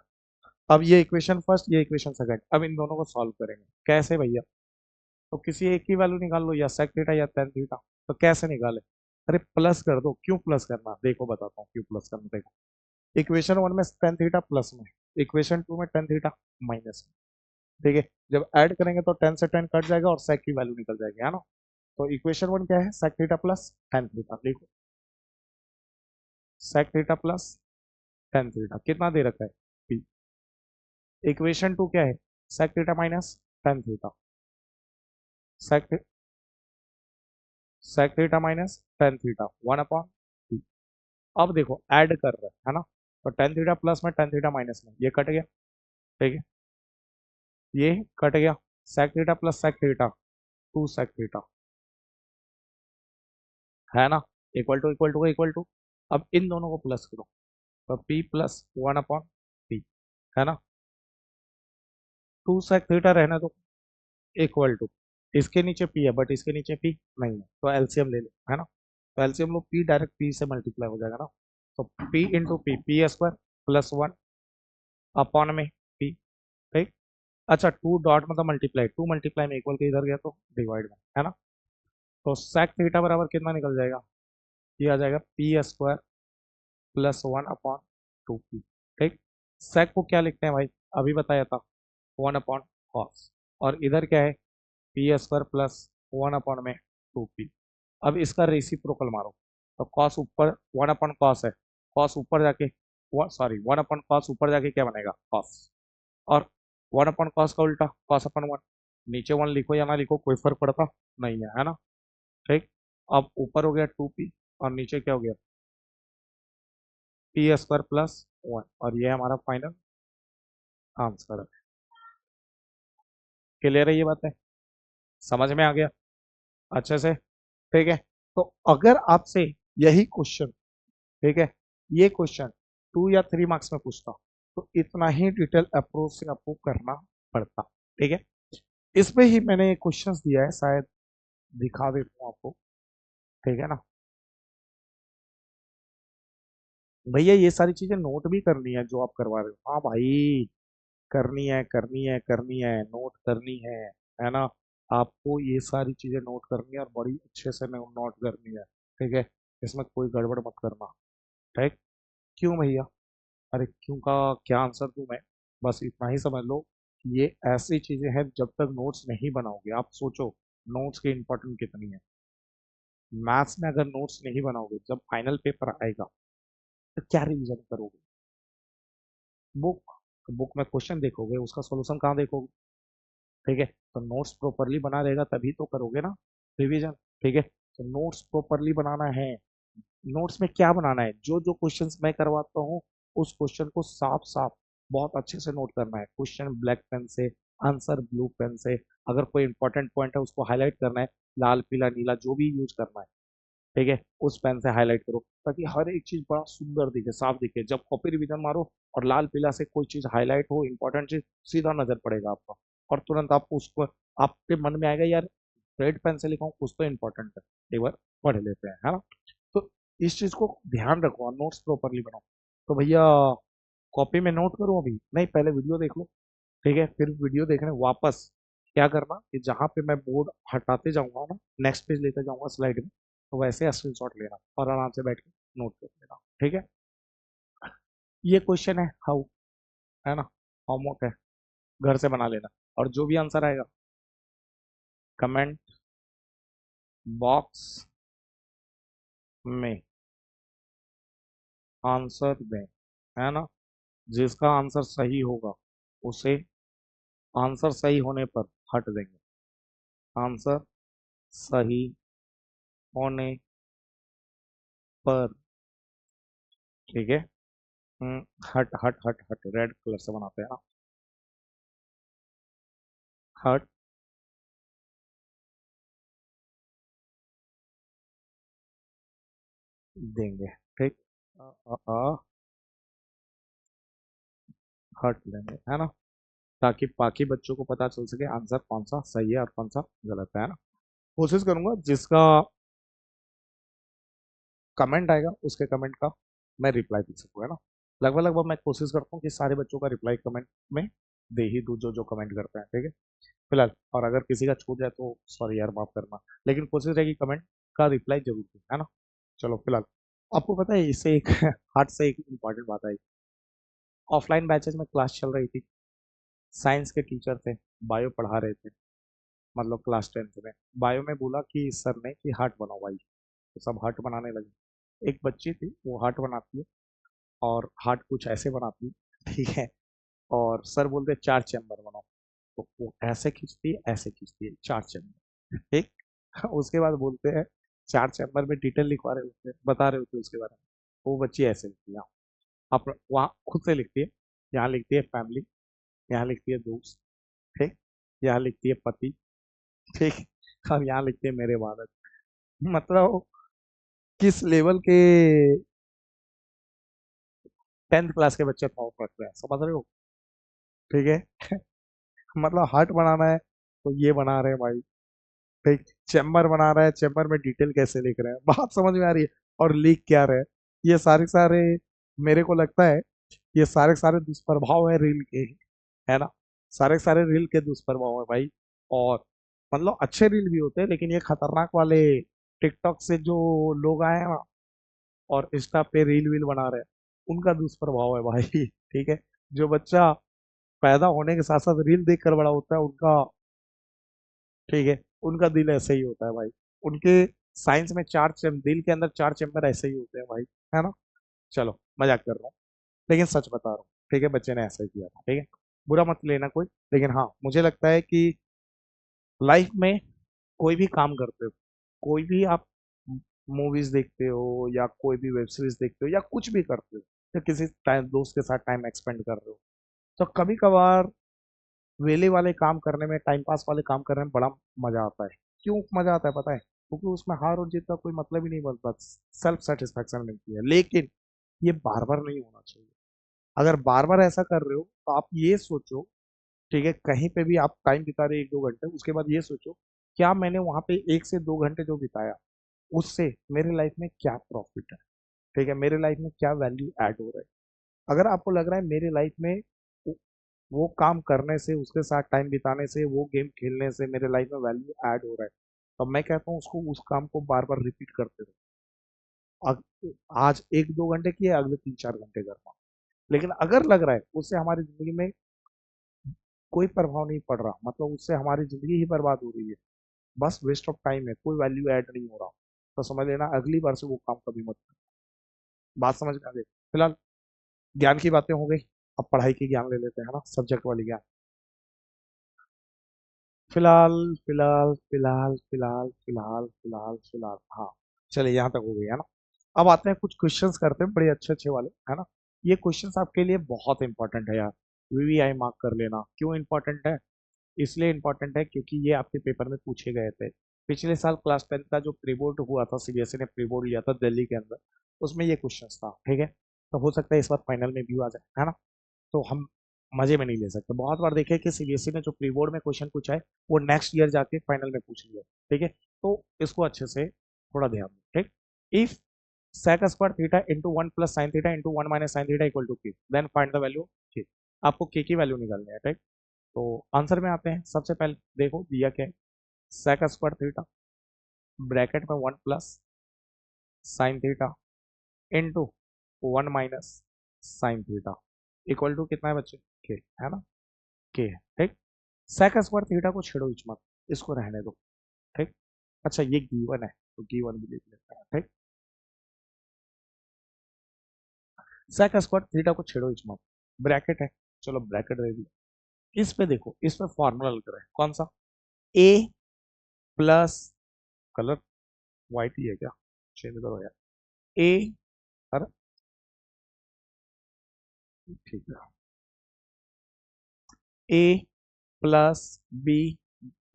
अब ये इक्वेशन फर्स्ट, ये इक्वेशन सेकंड, अब इन दोनों को सॉल्व करेंगे कैसे भैया? तो किसी एक की वैल्यू निकाल लो, या सेक थीटा या टेन थीटा, तो कैसे निकाले? अरे प्लस कर दो। क्यों प्लस करना, देखो बताता हूँ क्यों प्लस करना। देखो, इक्वेशन वन में टेन थीटा प्लस में, इक्वेशन टू में टेन थीटा माइनस में। ठीक है, जब ऐड करेंगे तो टेन से टेन कट जाएगा और सेक की वैल्यू निकल जाएगी, है ना। तो इक्वेशन वन क्या है, sec theta plus tan theta, देखो sec theta plus tan theta कितना दे रखा है, पी। इक्वेशन टू क्या है, sec theta minus tan theta, sec sec theta minus tan theta 1/2। अब देखो ऐड कर रहे हैं, है ना, तो टेन थीटा प्लस में टेन थीटा माइनस में ये कट गया। ठीक है, ये कट गया, sec theta plus sec theta, two sec theta, है ना, equal to equal to equal to. अब इन दोनों को प्लस करो, तो p प्लस 1/p, है ना, टू सेक थीटा रहने दो, इक्वल टू, इसके नीचे p है बट इसके नीचे p नहीं है, तो एलसीएम ले लो, है ना। तो एलसीएम लो, p डायरेक्ट p से मल्टीप्लाई हो जाएगा ना, तो p into p square plus 1/में p। ठीक, अच्छा, टू डॉट मतलब मल्टीप्लाई, टू मल्टीप्लाई में इक्वल के इधर गया तो डिवाइड में, है ना। तो सेक थीटा बराबर कितना निकल जाएगा, ये आ जाएगा पी स्क्वायर प्लस 1/2p। ठीक, सेक को क्या लिखते हैं भाई, अभी बताया था, 1/cos। और इधर क्या है, पी स्क्वायर प्लस 1/2p। अब इसका रेसिप्रोकल मारो, तो कॉस ऊपर 1/cos है, कॉस ऊपर जाके, सॉरी 1/cos ऊपर जाके क्या बनेगा, कॉस। और 1/cos का उल्टा cos/1। नीचे 1 लिखो या ना लिखो कोई फर्क पड़ता नहीं है ना। ठीक, अब ऊपर हो गया 2p और नीचे क्या हो गया, पी स्क्वायर प्लस 1। और ये हमारा फाइनल आंसर है। क्लियर है ये बात है, समझ में आ गया अच्छे से। ठीक है, तो अगर आपसे यही क्वेश्चन, ठीक है, ये क्वेश्चन 2 या 3 मार्क्स में पूछता, तो इतना ही डिटेल अप्रोच से आपको करना पड़ता। ठीक है, इसमें ही मैंने क्वेश्चंस दिया है, शायद दिखा देता हूँ आपको। ठीक है ना भैया, ये सारी चीजें नोट भी करनी है जो आप करवा रहे हो। हाँ भाई, करनी है करनी है करनी है, नोट करनी है ना। आपको ये सारी चीजें नोट करनी है और बड़ी अच्छे से नोट करनी है। ठीक है, इसमें कोई गड़बड़ मत करना। ठीक, क्यों भैया, अरे क्यों का क्या आंसर दूं मैं, बस इतना ही समझ लो कि ये ऐसी चीजें हैं, जब तक नोट्स नहीं बनाओगे, आप सोचो नोट्स की इंपॉर्टेंट कितनी है। मैथ्स में अगर नोट्स नहीं बनाओगे, जब फाइनल पेपर आएगा तो क्या रिवीजन करोगे, बुक, बुक में क्वेश्चन देखोगे, उसका सॉल्यूशन कहाँ देखोगे। ठीक है, तो नोट्स प्रॉपरली बना रहेगा तभी तो करोगे ना रिवीजन। ठीक है, तो नोट्स प्रॉपरली बनाना है। नोट्स में क्या बनाना है, जो जो क्वेश्चंस मैं करवाता हूँ उस क्वेश्चन को साफ साफ बहुत अच्छे से नोट करना है। क्वेश्चन ब्लैक पेन से, आंसर ब्लू पेन से। अगर कोई इंपॉर्टेंट पॉइंट है उसको हाईलाइट करना है, लाल पीला नीला जो भी यूज करना है, ठीक है, उस पेन से हाईलाइट करो, ताकि हर एक चीज बड़ा सुंदर दिखे, साफ दिखे। जब कॉपी रिवीजन मारो और लाल पीला से कोई चीज हाईलाइट हो, इंपॉर्टेंट चीज, सीधा नजर पड़ेगा आपका, और तुरंत आपको उसको, आपके मन में आएगा यार, रेड पेन से लिखा हूँ कुछ तो इंपॉर्टेंट है, एक बार पढ़ लेते हैं, है ना। तो इस चीज को ध्यान रखो और नोट्स प्रॉपरली बनाओ। तो भैया, कॉपी में नोट करो अभी नहीं, पहले वीडियो देख लो। ठीक है, फिर वीडियो देखने वापस क्या करना कि जहाँ पे मैं बोर्ड हटाते जाऊंगा ना, नेक्स्ट पेज लेते जाऊंगा स्लाइड में, तो वैसे स्क्रीनशॉट लेना और आराम से बैठ के नोट कर लेना। ठीक है, ये क्वेश्चन है हाउ, है ना, होमवर्क है, घर से बना लेना। और जो भी आंसर आएगा कमेंट बॉक्स में आंसर दें, है ना। जिसका आंसर सही होगा उसे आंसर सही होने पर हट देंगे। आंसर सही होने पर, ठीक है, हट हट हट हट रेड कलर से बनाते हैं ना, हट देंगे। ठीक, अ, हट लेंगे, है ना, ताकि बाकी बच्चों को पता चल सके आंसर कौन सा सही है और कौन सा गलत है ना। कोशिश करूंगा जिसका कमेंट आएगा उसके कमेंट का मैं रिप्लाई दे सकूँ, है ना। लगभग लगभग मैं कोशिश करता हूँ कि सारे बच्चों का रिप्लाई कमेंट में दे ही दूँ, जो जो कमेंट करते हैं। ठीक है, फिलहाल, और अगर किसी का छूट जाए तो सॉरी यार, माफ करना, लेकिन कोशिश रहेगी कमेंट का रिप्लाई जरूर दूँ, है ना। चलो फिलहाल, आपको पता है इससे एक हार्ट से एक इम्पॉर्टेंट बात आई। ऑफलाइन बैचेज में क्लास चल रही थी, साइंस के टीचर थे, बायो पढ़ा रहे थे, मतलब क्लास 10th में। बायो में बोला कि सर ने कि हार्ट बनाओ भाई, तो सब हार्ट बनाने लगे। एक बच्ची थी वो हार्ट बनाती है, और हार्ट कुछ ऐसे बनाती है, ठीक है, और सर बोलते 4 चैम्बर बनाओ, तो वो ऐसे खींचती है ऐसे खींचती है 4 चैम्बर, ठीक। उसके बाद बोलते हैं 4 चैम्बर में डिटेल लिखवा रहे होते हैं, बता रहे होते हैं उसके बारे में, वो बच्ची ऐसे लिखती है। आप वहाँ खुद से लिखती है, यहाँ लिखती है फैमिली, यहाँ लिखती है दोस्त, ठीक, यहाँ लिखती है पति, ठीक, और यहाँ लिखती है मेरे बालक। मतलब किस लेवल के 10th क्लास के बच्चे थॉट रखते हैं, समझ रहे हो। ठीक है, मतलब हार्ट बनाना है तो ये बना रहे हैं भाई, ठीक। चैम्बर बना रहा है, चैम्बर में डिटेल कैसे लिख रहे हैं, बात समझ में आ रही है। और लिख क्या रहे हैं, ये सारे सारे, मेरे को लगता है ये सारे सारे दुष्प्रभाव है रील के, है ना। सारे सारे रील के दुष्प्रभाव है भाई। और मतलब अच्छे रील भी होते हैं, लेकिन ये खतरनाक वाले टिकटॉक से जो लोग आए हैं ना, और इंस्टा पे रील वील बना रहे हैं, उनका दुष्प्रभाव है भाई। ठीक है। जो बच्चा पैदा होने के साथ साथ रील देख कर बड़ा होता है, उनका, ठीक है, उनका दिल ऐसे ही होता है भाई। उनके साइंस में दिल के अंदर 4 चैम्बर ऐसे ही होते हैं भाई, है ना। चलो, मजाक कर रहा हूँ, लेकिन सच बता रहा हूँ। ठीक है, बच्चे ने ऐसा ही किया था, ठीक है। बुरा मत लेना कोई। लेकिन हाँ, मुझे लगता है कि लाइफ में कोई भी काम करते हो, कोई भी आप मूवीज देखते हो या कोई भी वेब सीरीज देखते हो या कुछ भी करते हो, या किसी टाइम दोस्त के साथ टाइम एक्सपेंड कर रहे हो, तो कभी कभार वेले वाले काम करने में, टाइम पास वाले काम करने में बड़ा मजा आता है। क्यों मजा आता है पता है? क्योंकि उसमें हार और जीत का कोई मतलब ही नहीं बनता, सेल्फ सेटिस्फेक्शन मिलती है। लेकिन ये बार बार नहीं होना चाहिए। अगर बार बार ऐसा कर रहे हो तो आप ये सोचो, ठीक है, कहीं पे भी आप टाइम बिता रहे 1-2 घंटे, उसके बाद ये सोचो, क्या मैंने वहां पे 1 से 2 घंटे जो बिताया, उससे मेरे लाइफ में क्या प्रॉफिट है? ठीक है, मेरे लाइफ में क्या वैल्यू ऐड हो रहा है? अगर आपको लग रहा है मेरे लाइफ में वो वो काम करने से, उसके साथ टाइम बिताने से, वो गेम खेलने से मेरे लाइफ में वैल्यू ऐड हो रहा है, तो मैं कहता हूँ उसको, उस काम को बार बार रिपीट करते रहो। आज 1-2 घंटे किए, अगले 3-4 घंटे करना। लेकिन अगर लग रहा है उससे हमारी जिंदगी में कोई प्रभाव नहीं पड़ रहा, मतलब उससे हमारी जिंदगी ही बर्बाद हो रही है, बस वेस्ट ऑफ टाइम है, कोई वैल्यू ऐड नहीं हो रहा, तो समझ लेना अगली बार से वो काम कभी मत करना। बात समझ में आ गई? फिलहाल ज्ञान की बातें हो गई, अब पढ़ाई की ज्ञान ले लेते हैं, है ना, सब्जेक्ट वाली ज्ञान। फिलहाल फिलहाल फिलहाल फिलहाल फिलहाल फिलहाल फिलहाल हाँ, चलिए यहाँ तक हो गई, है ना। अब आते हैं कुछ क्वेश्चंस करते हैं, बड़े अच्छे अच्छे वाले, है ना। ये क्वेश्चंस आपके लिए बहुत इंपॉर्टेंट है यार। वीवीआई मार्क कर लेना। क्यों इंपॉर्टेंट है? इसलिए इंपॉर्टेंट है क्योंकि ये आपके पेपर में पूछे गए थे। पिछले साल क्लास 10 का जो प्री बोर्ड हुआ था, सीबीएसई ने प्री बोर्ड लिया था दिल्ली के अंदर, उसमें ये क्वेश्चन था, ठीक है। तो हो सकता है इस बार फाइनल में भी आ जाए, है ना। तो हम मजे में नहीं ले सकते। बहुत बार देखे कि सीबीएसई ने जो प्री बोर्ड में क्वेश्चन पूछा है, वो नेक्स्ट ईयर जाके फाइनल में पूछ लिया, ठीक है। तो इसको अच्छे से थोड़ा ध्यान दें, ठीक। If sec square theta into 1 + sin theta into 1 - sin theta equal to K, then find the value K. आपको के की वैल्यू निकालनी है, ठीक। तो आंसर में आते हैं। सबसे पहले देखो दिया क्या है, sec स्क्वायर थीटा ब्रैकेट में 1 + sin theta into 1 - sin theta equal to कितना है बच्चे? के, है ना। के है, ठीक। sec स्क्वायर थीटा को छेड़ो इच मत, इसको रहने दो, ठीक। अच्छा, ये गिवन है तो गिवन भी लिख लेते हैं, ठीक। sec स्क्वायर थीटा को छेड़ो इच मत, ब्रैकेट है, चलो ब्रैकेट दे दिया। इस पे देखो, इस पे फॉर्मूला लग रहा है कौन सा? ए प्लस, कलर वाइट ही है क्या? चेंज करो यार। ए, अरे ठीक है, ए प्लस बी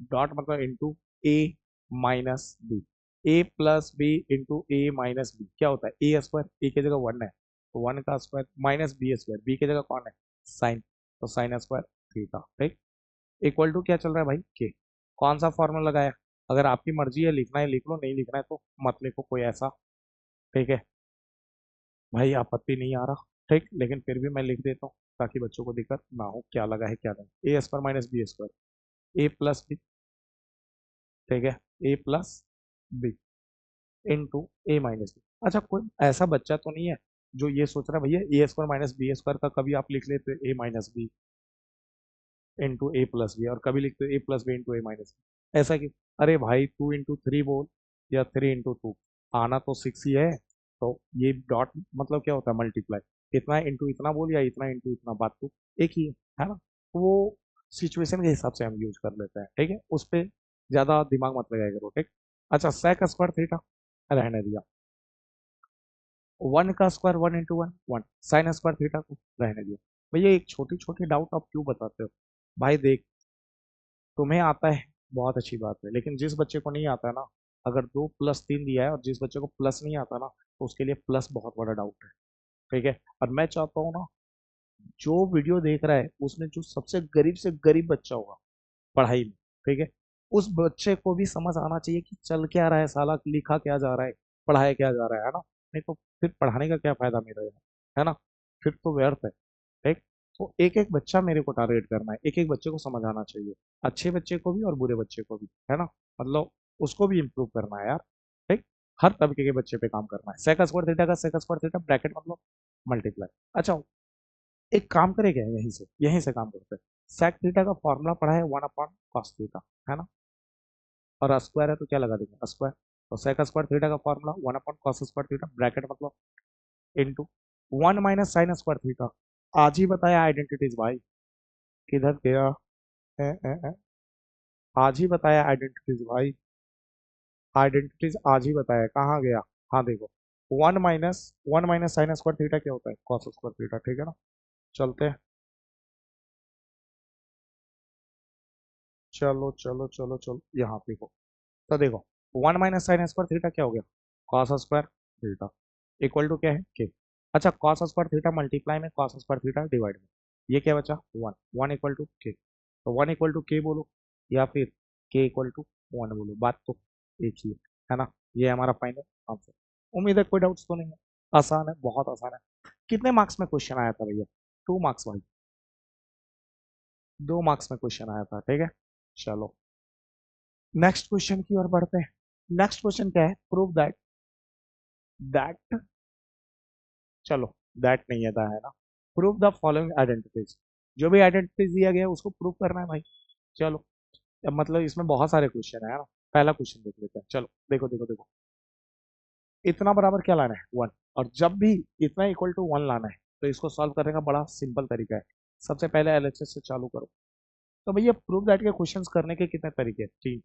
डॉट मतलब into A minus B. A plus B into A minus B क्या होता है? ए स्क्वायर, ए की जगह 1 है तो 1 का square, minus B square, B की जगह कौन है? साइन, तो साइन स्क्वायर थीटा, ठीक। इक्वल टू क्या चल रहा है भाई? के। कौन सा फॉर्मूला लगाया? अगर आपकी मर्जी है लिखना है लिख लो, नहीं लिखना है तो मत लिखो, कोई ऐसा, ठीक है भाई, आपत्ति नहीं आ रहा, ठीक। लेकिन फिर भी मैं लिख देता हूँ ताकि बच्चों को दिक्कत ना हो, क्या लगा है क्या नहीं। ए स्क्वायर माइनस बी स्क्वायर, ए प्लस बी, ठीक है, A plus B into A minus B. अच्छा, कोई ऐसा बच्चा तो नहीं है जो ये सोच रहा है भैया ए स्क्वायर माइनस बी स्क्वायर का कभी आप लिख लेते ए minus B into A plus B, और कभी लिखते ए plus B into A minus B, ऐसा कि, अरे भाई 2 × 3 बोल, या 3 × 2, आना तो 6 ही है। तो ये डॉट मतलब क्या होता है? मल्टीप्लाई। इतना इंटू इतना बोल या इतना इंटू इतना, बात तो एक ही है ना। तो वो सिचुएशन के हिसाब से हम यूज कर लेते हैं, ठीक है, उस पर ज्यादा दिमाग मत लगाया करो, ठीक। अच्छा, sec स्क्वायर थीटा रहने दिया, 1 का स्क्वायर 1 × 1 1, साइन स्क्वायर थीटा को रहने दिया। भैया एक छोटी छोटी डाउट आप क्यों बताते हो? भाई देख, तुम्हें आता है, बहुत अच्छी बात है, लेकिन जिस बच्चे को नहीं आता है ना, अगर 2 + 3 दिया है और जिस बच्चे को प्लस नहीं आता ना, तो उसके लिए प्लस बहुत बड़ा डाउट है, ठीक है। और मैं चाहता हूँ ना, जो वीडियो देख रहा है उसमें जो सबसे गरीब से गरीब बच्चा होगा पढ़ाई में, ठीक है, उस बच्चे को भी समझ आना चाहिए कि चल क्या रहा है साला, लिखा क्या जा रहा है, पढ़ाया क्या जा रहा है ना। नहीं तो फिर पढ़ाने का क्या फायदा मेरा यहाँ, है ना। फिर तो व्यर्थ है, ठीक। तो एक एक बच्चा मेरे को टारगेट करना है, एक एक बच्चे को समझ आना चाहिए, अच्छे बच्चे को भी और बुरे बच्चे को भी, है ना। मतलब उसको भी इम्प्रूव करना है यार, ठीक। हर तबके के बच्चे पे काम करना है। सेक स्क्वायर थीटा का सेक स्क्वायर थीटा ब्रैकेट मतलब मल्टीप्लाई। अच्छा, एक काम करेंगे, यहीं से काम करते हैं। सेक थीटा का फॉर्मूला पढ़ा है 1 अपॉन कॉस थीटा, है ना, और स्क्वायर है तो क्या लगा देंगे स्क्वायर। तो सेक स्क्वायर थीटा का formula 1 upon cos square theta bracket मतलब इंटू 1 - साइन स्क्वायर थीटा। आज ही बताया आइडेंटिटीज भाई, किधर गया? ए, ए, ए, आज ही बताया आइडेंटिटीज भाई, आइडेंटिटीज आज ही बताया, कहाँ गया? हाँ देखो, 1 - साइन स्क्वायर थीटा क्या होता है? कॉस स्क्वायर थीटा, ठीक है ना। चलते हैं, चलो चलो चलो चलो, यहाँ देखो, तो देखो 1 - साइन स्क्वायर थीटा क्या हो गया? Cos square theta equal to क्या है? के। अच्छा, कॉस स्क्वायर थीटा मल्टीप्लाई में कॉस स्क्वायर थीटा डिवाइड में, ये क्या बचा? 1। 1 इक्वल टू के, तो 1 इक्वल टू के बोलो या फिर के इक्वल टू 1 बोलो, बात तो एक ही है ना। ये हमारा फाइनल आंसर। उम्मीद है कोई डाउट्स तो नहीं है। आसान है, बहुत आसान है। कितने मार्क्स में क्वेश्चन आया था भैया? 2 मार्क्स भाई, 2 मार्क्स में क्वेश्चन आया था, ठीक है। चलो नेक्स्ट क्वेश्चन की ओर बढ़ते हैं। नेक्स्ट क्वेश्चन क्या है? प्रूव दैट, दैट, चलो दैट नहीं है, दा है ना। प्रूव द फॉलोइंग आइडेंटिटीज, जो भी आइडेंटिटीज दिया गया है उसको प्रूव करना है भाई। चलो, अब मतलब इसमें बहुत सारे क्वेश्चन है ना। पहला क्वेश्चन देख लेते हैं, चलो देखो देखो देखो। इतना बराबर क्या लाना है? 1। और जब भी इतना इक्वल टू 1 लाना है तो इसको सॉल्व करने का बड़ा सिंपल तरीका है। सबसे पहले एलएचएस से चालू करो। तो भैया प्रूव दैट के क्वेश्चंस करने के कितने तरीके हैं? ठीक,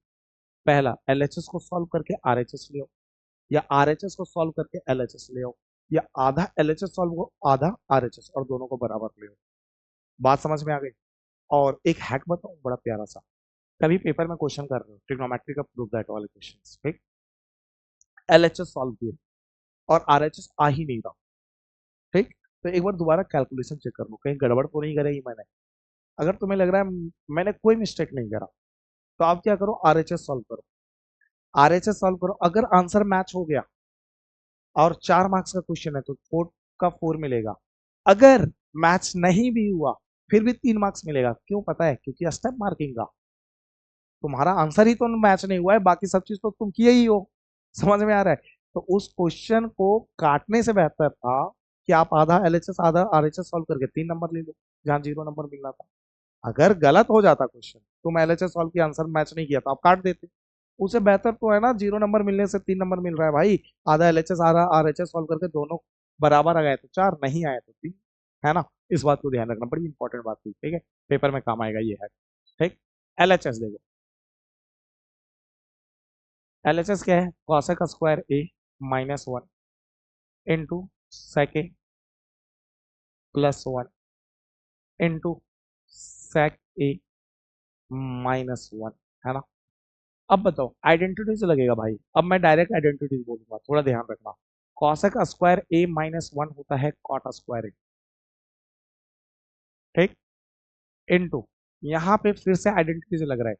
पहला एलएचएस को सॉल्व करके आरएचएस ले आओ, या आरएचएस को सॉल्व करके एलएचएस ले आओ, या आधा एलएचएस सॉल्व हो आधा आरएचएस, और दोनों को बराबर ले आओ। बात समझ में आ गई? और एक हैक बताऊं बड़ा प्यारा सा, कभी पेपर में क्वेश्चन कर रहे हो ट्रिग्नोमेट्री का प्रूव दैट वाले क्वेश्चन, ठीक, एलएचएस सॉल्व किए और आरएचएस आ ही नहीं रहा, ठीक, तो एक बार दोबारा कैलकुलेशन चेक कर लो, कहीं गड़बड़ तो नहीं करेगी मैंने। अगर तुम्हें लग रहा है मैंने कोई मिस्टेक नहीं करा, तो आप क्या करो, आरएचएस सॉल्व करो। आरएचएस सॉल्व करो, अगर आंसर मैच हो गया और 4 मार्क्स का क्वेश्चन है तो 4 का 4 मिलेगा। अगर मैच नहीं भी हुआ फिर भी 3 मार्क्स मिलेगा। क्यों पता है? क्योंकि स्टेप मार्किंग का तुम्हारा आंसर ही तो मैच नहीं हुआ है, बाकी सब चीज तो तुम किए ही हो। समझ में आ रहा है? तो उस क्वेश्चन को काटने से बेहतर था कि आप आधा एलएचएस आधा आरएचएस सॉल्व करके 3 नंबर ले लो, जहां 0 नंबर मिलना था। अगर गलत हो जाता क्वेश्चन, तुम एलएचएस सॉल्व की आंसर मैच नहीं किया तो आप काट देते। उसे बेहतर तो है ना, 0 नंबर मिलने से 3 नंबर मिल रहा है भाई। आधा एलएचएस आधा आरएचएस सॉल्व करके दोनों बराबर आ गए तो 4, नहीं आए तो 3, है ना। इस बात को ध्यान रखना, बड़ी इंपॉर्टेंट बात थी, ठीक है, पेपर में काम आएगा ये है, ठीक। एलएचएस देखो, एलएचएस क्या है? कॉसेक स्क्वायर ए -1 इंटू सेक ए +1 इंटू सेक ए -1, है ना। अब बताओ आइडेंटिटीज लगेगा भाई, अब मैं डायरेक्ट आइडेंटिटीज बोलूंगा, थोड़ा ध्यान रखना। कॉसेक स्क्वायर ए -1 होता है कॉट स्क्वायर ए, ठीक, इंटू यहाँ पे फिर से आइडेंटिटीज लग रहा है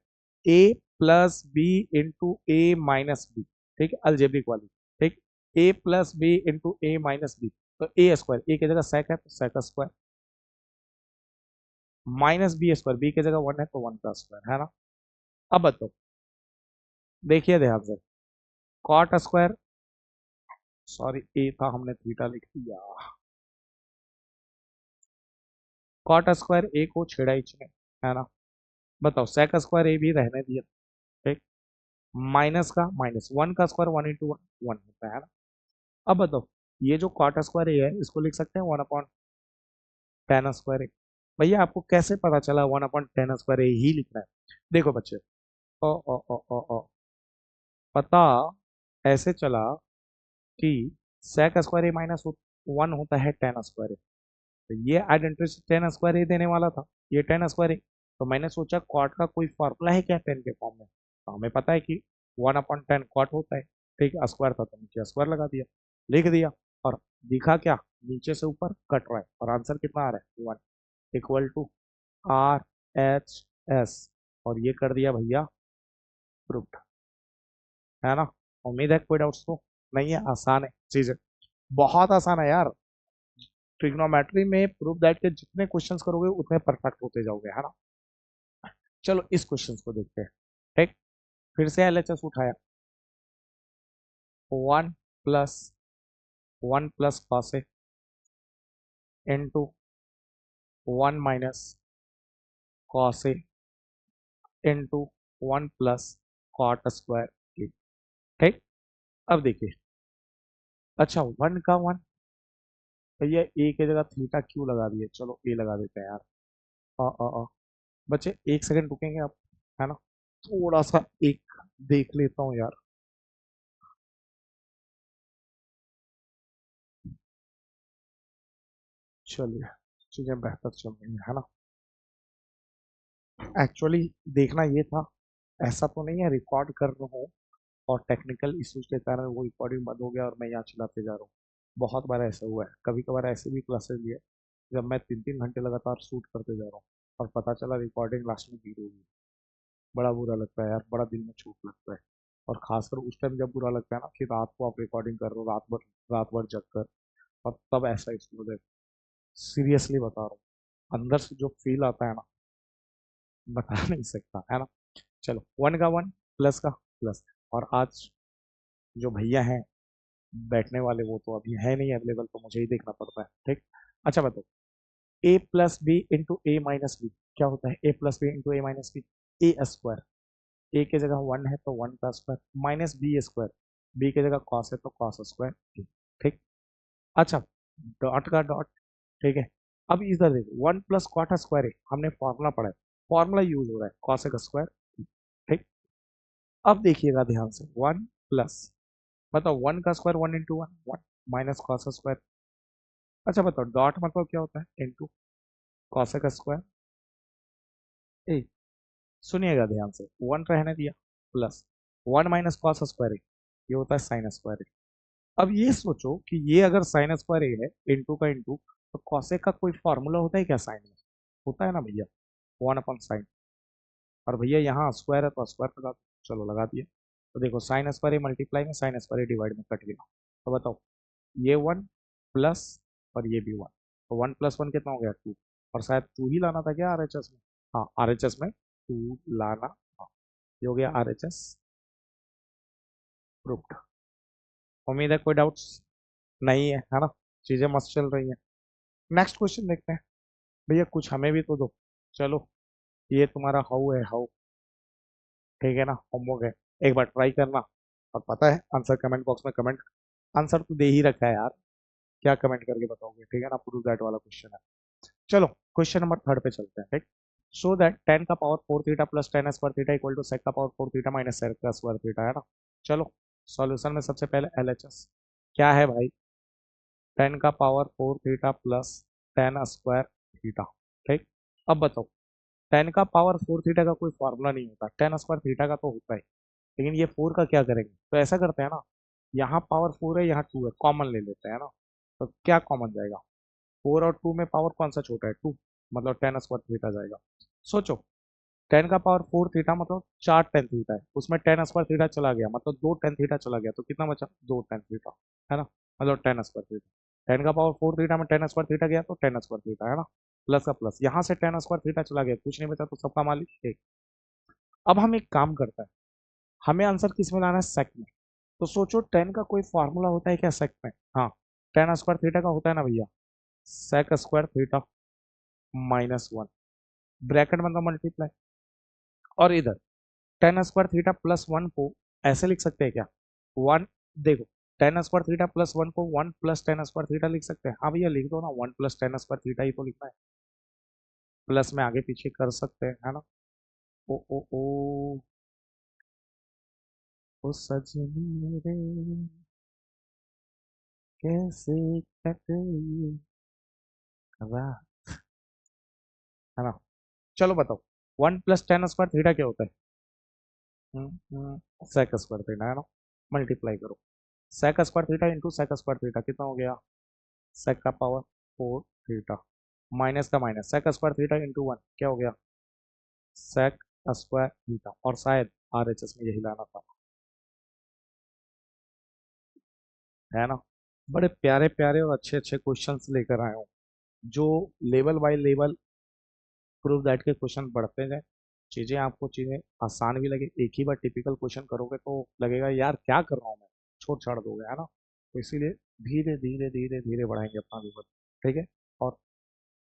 A plus B into A minus B, ठीक है, अलजेब्रिक वाली, ठीक, A plus B into A minus B, तो ए स्क्वायर, ए की जगह सेक है तो sec square, minus B square, B की जगह 1 है तो 1 का स्क्वायर, है ना। अब बताओ, देखिए ध्यान से, कॉट स्क्वायर, सॉरी ए था हमने थीटा लिख दिया, कॉट स्क्वायर ए को छेड़ा इसने, है ना। बताओ सेक स्क्वायर ए भी रहने दिया, ठीक, माइनस का माइनस 1 का स्क्वायर 1 इंटू 1 1 होता है ना। अब बताओ, ये जो कॉट स्क्वायर ए है इसको लिख सकते हैं 1/tan स्क्वायर ए। भैया आपको कैसे पता चला 1/tan स्क्वायर ए ही लिखना है? देखो बच्चे, ओ ओ ओ ओ ओ पता ऐसे चला कि सेक स्क्वायर ए -1 होता है tan स्क्वायर ए, तो ये आइडेंटिटी tan स्क्वायर ए देने वाला था, ये tan स्क्वायर ए। तो मैंने सोचा कॉट का कोई फॉर्मूला है क्या tan के फॉर्म में, तो हमें पता है कि 1/tan कॉट होता है, ठीक, स्क्वायर था तो नीचे स्क्वायर लगा दिया, लिख दिया, और दिखा क्या, नीचे से ऊपर कट रहा है और आंसर कितना आ रहा है? 1 इक्वल टू RHS, और ये कर दिया भैया प्रूफ, है ना। उम्मीद है कोई डाउट्स तो नहीं है, आसान है चीजें, बहुत आसान है यार। ट्रिग्नोमेट्री में प्रूफ दैट के जितने क्वेश्चंस करोगे उतने परफेक्ट होते जाओगे, है ना। चलो इस क्वेश्चन को देखते हैं, ठीक, फिर से एलएचएस उठाया, one plus cos A into one minus cos A into one plus cot square A. ठीक। अब देखिए, अच्छा वन का वन, भैया ए की जगह थीटा क्यों लगा दिए, चलो ए लगा देते हैं यार। बच्चे एक सेकंड रुकेंगे आप, है ना, थोड़ा सा एक देख लेता हूँ यार। चलिए, चीजें बेहतर चल रही है ना। एक्चुअली देखना ये था, ऐसा तो नहीं है रिकॉर्ड कर रहा हूँ और टेक्निकल इश्यूज के कारण वो रिकॉर्डिंग बंद हो गया और मैं यहाँ चलाते जा रहा हूँ। बहुत बार ऐसा हुआ है, कभी कभार ऐसे भी क्लासेस लिए जब मैं 3-3 घंटे लगातार शूट करते जा रहा हूँ और पता चला रिकॉर्डिंग लास्ट में जीरो हुई। बड़ा बुरा लगता है यार, बड़ा दिल में चोट लगता है। और खासकर उस टाइम जब बुरा लगता है ना कि रात को आप रिकॉर्डिंग कर रहे हो, रात भर जग कर, और तब ऐसा इशू हो जाए। सीरियसली बता रहा हूँ, अंदर से जो फील आता है ना, बता नहीं सकता, है ना। चलो, वन का वन, प्लस का प्लस। और आज जो भैया हैं बैठने वाले, वो तो अभी है नहीं अवेलेबल, तो मुझे ही देखना पड़ता है। ठीक। अच्छा बताओ, A plus B into A minus B क्या होता है? A plus B into A minus B, A square. A की जगह वन है तो वन का square minus B square, B की जगह कॉस है तो कॉस स्क्वायर। ठीक। अच्छा, डॉट का डॉट। ठीक है। अब इधर देखो, वन प्लस कॉट स्क्वायर है, हमने फॉर्मूला पढ़ा है, फॉर्मूला यूज हो रहा है कॉसेक स्क्वायर। ठीक। अब देखिएगा ध्यान से, वन प्लस, बताओ वन का square one into one, one minus cos square. अच्छा बताओ, डॉट मतलब क्या होता है? Into cosec square A. सुनिएगा ध्यान से, वन रहने दिया, plus one minus cos square A, ये होता है साइन स्क्वायर ए। अब ये सोचो कि ये अगर साइन स्क्वायर ए है, इंटू का इंटू, तो कॉसेक का कोई फॉर्मूला होता है क्या साइन में? होता है ना भैया, वन अपॉन साइन। और भैया यहाँ स्क्वायर है तो स्क्वायर लगा दो, चलो लगा दिया। तो देखो, साइन स्क्वायर ए मल्टीप्लाई में, साइन स्क्वायर ए डिवाइड में कट गया। तो बताओ, ये वन प्लस और ये भी वन, तो वन प्लस वन कितना हो गया? टू। और शायद टू ही लाना था क्या आरएचएस में? हाँ, आरएचएस में टू लाना। हाँ, ये हो गया आरएचएस प्रूफ्ड। उम्मीद है कोई डाउट्स नहीं है ना। चीजें मस्त चल रही हैं। नेक्स्ट क्वेश्चन देखते हैं। भैया कुछ हमें भी तो दो। चलो, ये तुम्हारा हाउ है, हाउ। ठीक है ना, होमवर्क है, एक बार ट्राई करना। और पता है आंसर कमेंट बॉक्स में कमेंट, आंसर तो दे ही रखा है यार, क्या कमेंट करके बताओगे? ठीक है ना, प्रूव दैट वाला क्वेश्चन है। चलो, क्वेश्चन नंबर थर्ड पे चलते हैं। ठीक। सो दैट टेन का power four theta plus tan square theta equal to sec का power four theta minus sec का स्क्वायर थीटा, है ना। चलो, सॉल्यूशन में सबसे पहले एलएचएस क्या है भाई? टेन का power four theta plus tan square theta. ठीक। अब बताओ, टेन का पावर फोर थीटा का कोई फॉर्मूला नहीं होता, टेन स्क्वायर थीटा का तो होता है, लेकिन ये फोर का क्या करेंगे? तो ऐसा करते हैं ना, यहाँ पावर फोर है, यहाँ टू है, कॉमन ले लेते हैं ना। तो क्या कॉमन जाएगा? फोर और टू में पावर कौन सा छोटा है? टू, मतलब टेन स्क्वायर थीटा जाएगा। सोचो, टेन का पावर फोर थीटा मतलब चार टेन थीटा है, उसमें टेन स्क्वायर थीटा चला गया, मतलब दो टेन थीटा चला गया, तो कितना बचा? दो टेन थीटा, है ना, मतलब टेन स्क्वायर थीटा। टेन का पावर फोर थीटा में टेन स्क्वायर थीटा गया तो टेन स्क्वायर थीटा, है ना। प्लस का प्लस, यहाँ से टेन स्क्वायर थीटा चला गया, कुछ नहीं बचा, तो सबका मालिक एक। अब हम एक काम करते हैं, हमें आंसर किस में लाना है? सेक में। तो सोचो, टेन का कोई फार्मूला होता है क्या सेक में? हाँ, टेन स्क्वायर थीटा का होता है ना भैया, sec square theta minus one, bracket मतलब मल्टीप्लाई। और इधर tan square theta plus one को ऐसे लिख सकते हैं क्या? वन, देखो, tan square theta plus one को one plus tan square theta लिख सकते हैं। हाँ भैया लिख दो ना, one plus tan square theta ही तो लिखना है, प्लस में आगे पीछे कर सकते हैं, है ना। ओ सजनी मेरे, कैसे कट ये रात, है ना। चलो बताओ, one plus tan square theta क्या होता है? सेक स्क्वायर थीटा, है ना। मल्टीप्लाई करो, sec square theta into sec square theta कितना हो गया? सेक का पावर फोर थीटा माइनस का minus sec square theta into one क्या हो गया? Sec square theta. और शायद आरएचएस में यही लाना था, है ना। बड़े प्यारे प्यारे और अच्छे अच्छे क्वेश्चंस लेकर आए हूँ, जो level by level prove that के क्वेश्चन बढ़ते जाए, चीज़ें आपको चीज़ें आसान भी लगे। एक ही बार टिपिकल क्वेश्चन करोगे तो लगेगा यार क्या कर रहा हूँ मैं, छाड़ दोगे, है ना। तो इसीलिए धीरे धीरे धीरे धीरे बढ़ाएंगे अपना लेवल। ठीक है। और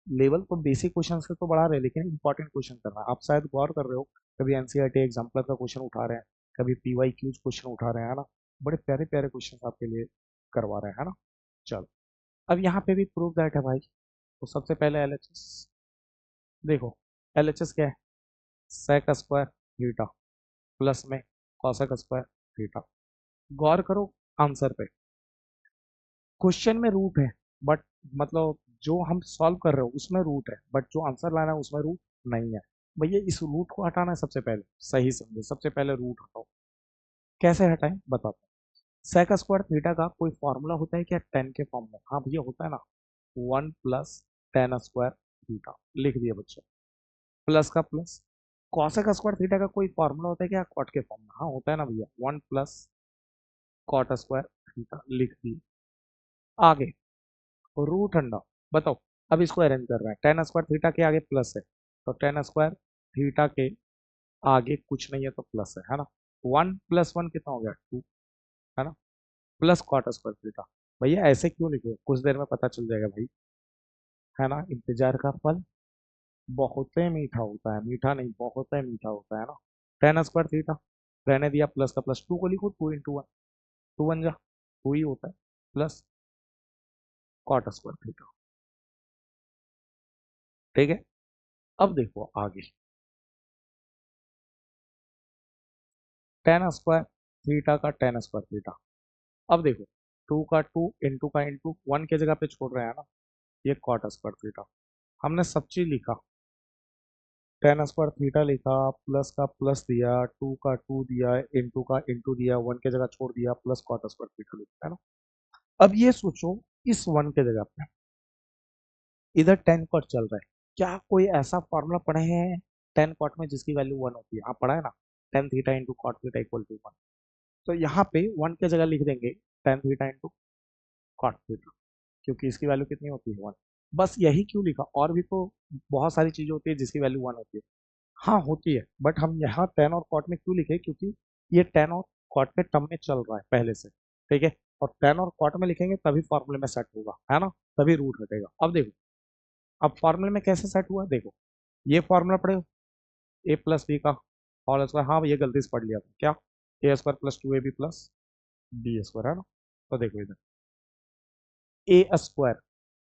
लेवल तो बेसिक क्वेश्चन से तो बढ़ा रहे हैं, लेकिन इंपॉर्टेंट क्वेश्चन करना है। आप शायद गौर कर रहे हो, कभी एनसीईआरटी एग्जाम्पल का क्वेश्चन उठा रहे हैं, कभी पीवाई क्यूज क्वेश्चन उठा रहे हैं, है ना। बड़े प्यारे प्यारे क्वेश्चन आपके लिए करवा रहे हैं, है ना। चलो, अब यहाँ पे भी प्रूव दैट है भाई। तो सबसे पहले एलएचएस देखो। एलएचएस क्या है? सेक स्क्वायर थीटा प्लस में कॉसेक स्क्वायर थीटा। गौर करो आंसर पे, क्वेश्चन में रूट है, बट मतलब जो हम सॉल्व कर रहे हो उसमें रूट है, बट जो आंसर लाना है उसमें रूट नहीं है। भैया इस रूट को हटाना है सबसे पहले, सही समझे, सबसे पहले रूट हटाओ। कैसे हटाएं बताता हूँ। सेक स्क्वायर थीटा का कोई फॉर्मूला होता है क्या टेन के फॉर्म में? हाँ भैया होता है ना, 1 + tan² थीटा। लिख दिया बच्चों, प्लस का प्लस। कॉसेक स्क्वायर थीटा का कोई फॉर्मूला होता है क्या कॉट के फॉर्म में? हाँ होता है ना भैया, 1 + cot² थीटा। लिख दिया। आगे रूट अंडा, बताओ। अब इसको अरेंज कर रहे हैं, टेन स्क्वायर थीटा के आगे प्लस है, तो टेन स्क्वायर थीटा के आगे कुछ नहीं है तो प्लस है ना। 1 + 1 कितना हो गया? 2, है ना। Plus cot square theta. भैया ऐसे क्यों लिखे? कुछ देर में पता चल जाएगा भाई, है ना। इंतजार का फल बहुत ही मीठा होता है, मीठा नहीं बहुत ही मीठा होता है ना। टेन स्क्वायर थीटा रहने दिया, प्लस का प्लस, 2 को लिखो, 2 × 1, 2 × 1 जा 2 ही होता है, प्लस कॉट स्क्वायर थीटा। ठीक है। अब देखो आगे, टेन स्क्वायर थीटा का टेन स्क्वायर थीटा। अब देखो, 2 का 2 इंटू का इंटू, 1 के जगह पे छोड़ रहे हैं ना, ये कॉट स्क्वायर थीटा। हमने सब चीज लिखा, टेन स्क्वायर थीटा लिखा, प्लस का प्लस दिया, 2 का 2 दिया, इंटू का इंटू दिया, 1 के जगह छोड़ दिया, प्लस कॉट स्क्वायर थीटा लिखा, है ना। अब ये सोचो, इस 1 के जगह पे इधर टेन कॉट चल रहा है, क्या कोई ऐसा फॉर्मूला पढ़े हैं टेन कॉट में जिसकी वैल्यू 1 होती है? हाँ पढ़ा है ना, tan theta into cot theta equal to 1। तो यहाँ पे 1 के जगह लिख देंगे tan theta into cot theta, क्योंकि इसकी वैल्यू कितनी होती है? 1। बस यही क्यों लिखा? और भी तो बहुत सारी चीजें होती है जिसकी वैल्यू 1 होती है। हाँ होती है, बट हम यहाँ टेन और कॉट में क्यों लिखे? क्योंकि ये टेन और कॉट के टर्म में चल रहा है पहले से। ठीक है। और टेन और कॉट में लिखेंगे तभी फॉर्मूले में सेट होगा, है ना, तभी रूट हटेगा। अब देखो, अब फॉर्मूले में कैसे सेट हुआ देखो। ये फॉर्मूला पढ़े हो, a + b का होल स्क्वायर। हाँ ये गलती से पढ़ लिया था क्या, a² + 2ab + b², है ना। तो देखो इधर a²,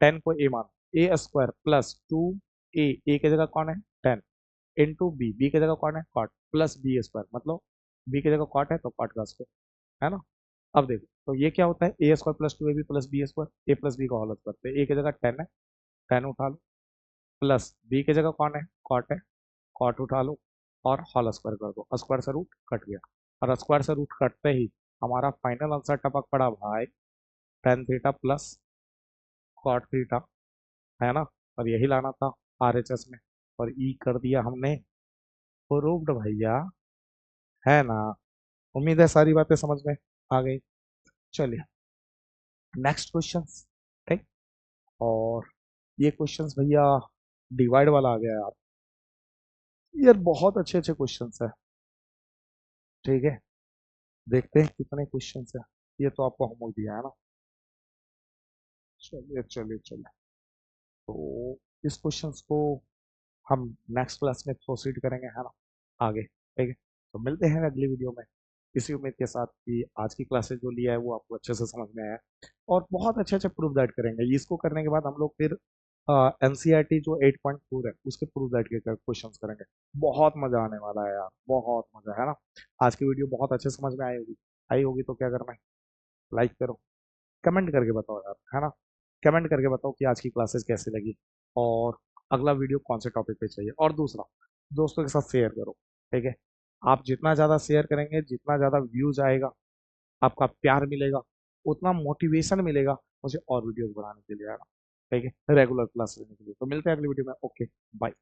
टेन को a मानो, a² + 2a, a की जगह कौन है? टेन, इंटू बी, बी की जगह कौन है? कॉट, प्लस b², मतलब बी की जगह कॉट है तो कॉट का स्क्वायर, है ना। अब देखो, तो ये क्या होता है? a² + 2ab + b², a + b का होल स्क्वायर। तो a की जगह टेन है, टेन उठा लो, प्लस बी की जगह कौन है? कॉट है, कॉट उठा लो, और होल स्क्वायर कर दो, स्क्वायर से रूट कट गया। और स्क्वायर से रूट कटते ही हमारा फाइनल आंसर टपक पड़ा भाई, tan theta plus cot theta, है ना। और यही लाना था आरएचएस में, और ई कर दिया हमने प्रूव्ड भैया, है ना। उम्मीद है सारी बातें समझ में आ गई। चलिए नेक्स्ट क्वेश्चन। ठीक। और ये क्वेश्चंस भैया डिवाइड वाला आ गया यार, यार बहुत अच्छे अच्छे क्वेश्चंस है। ठीक है, देखते हैं कितने क्वेश्चंस है। ये तो आपको होमवर्क दिया है ना। चलिए चलिए चलिए, तो इस क्वेश्चंस को हम नेक्स्ट क्लास में प्रोसीड करेंगे, है ना, आगे। ठीक है, तो मिलते हैं अगली वीडियो में, इसी उम्मीद के साथ कि आज की क्लासेस जो लिया है वो आपको अच्छे से समझ में आया है। और बहुत अच्छे अच्छे प्रूफ दैट करेंगे। इसको करने के बाद हम लोग फिर एनसीईआरटी जो 8.4 है उसके प्रूफ दैट के क्वेश्चन करेंगे। बहुत मजा आने वाला है यार, बहुत मजा, है ना। आज की वीडियो बहुत अच्छे समझ में आई होगी, आई होगी तो क्या करना है, लाइक करो, कमेंट करके बताओ यार, है ना। कमेंट करके बताओ कि आज की क्लासेस कैसी लगी, और अगला वीडियो कौन से टॉपिक पे चाहिए। और दूसरा, दोस्तों के साथ शेयर करो। ठीक है, आप जितना ज़्यादा शेयर करेंगे, जितना ज़्यादा व्यूज आएगा, आपका प्यार मिलेगा, उतना मोटिवेशन मिलेगा मुझे और वीडियोस बनाने के लिए, है ना। ठीक है, रेगुलर क्लास लेने के लिए। तो मिलते हैं अगली वीडियो में। Okay, bye.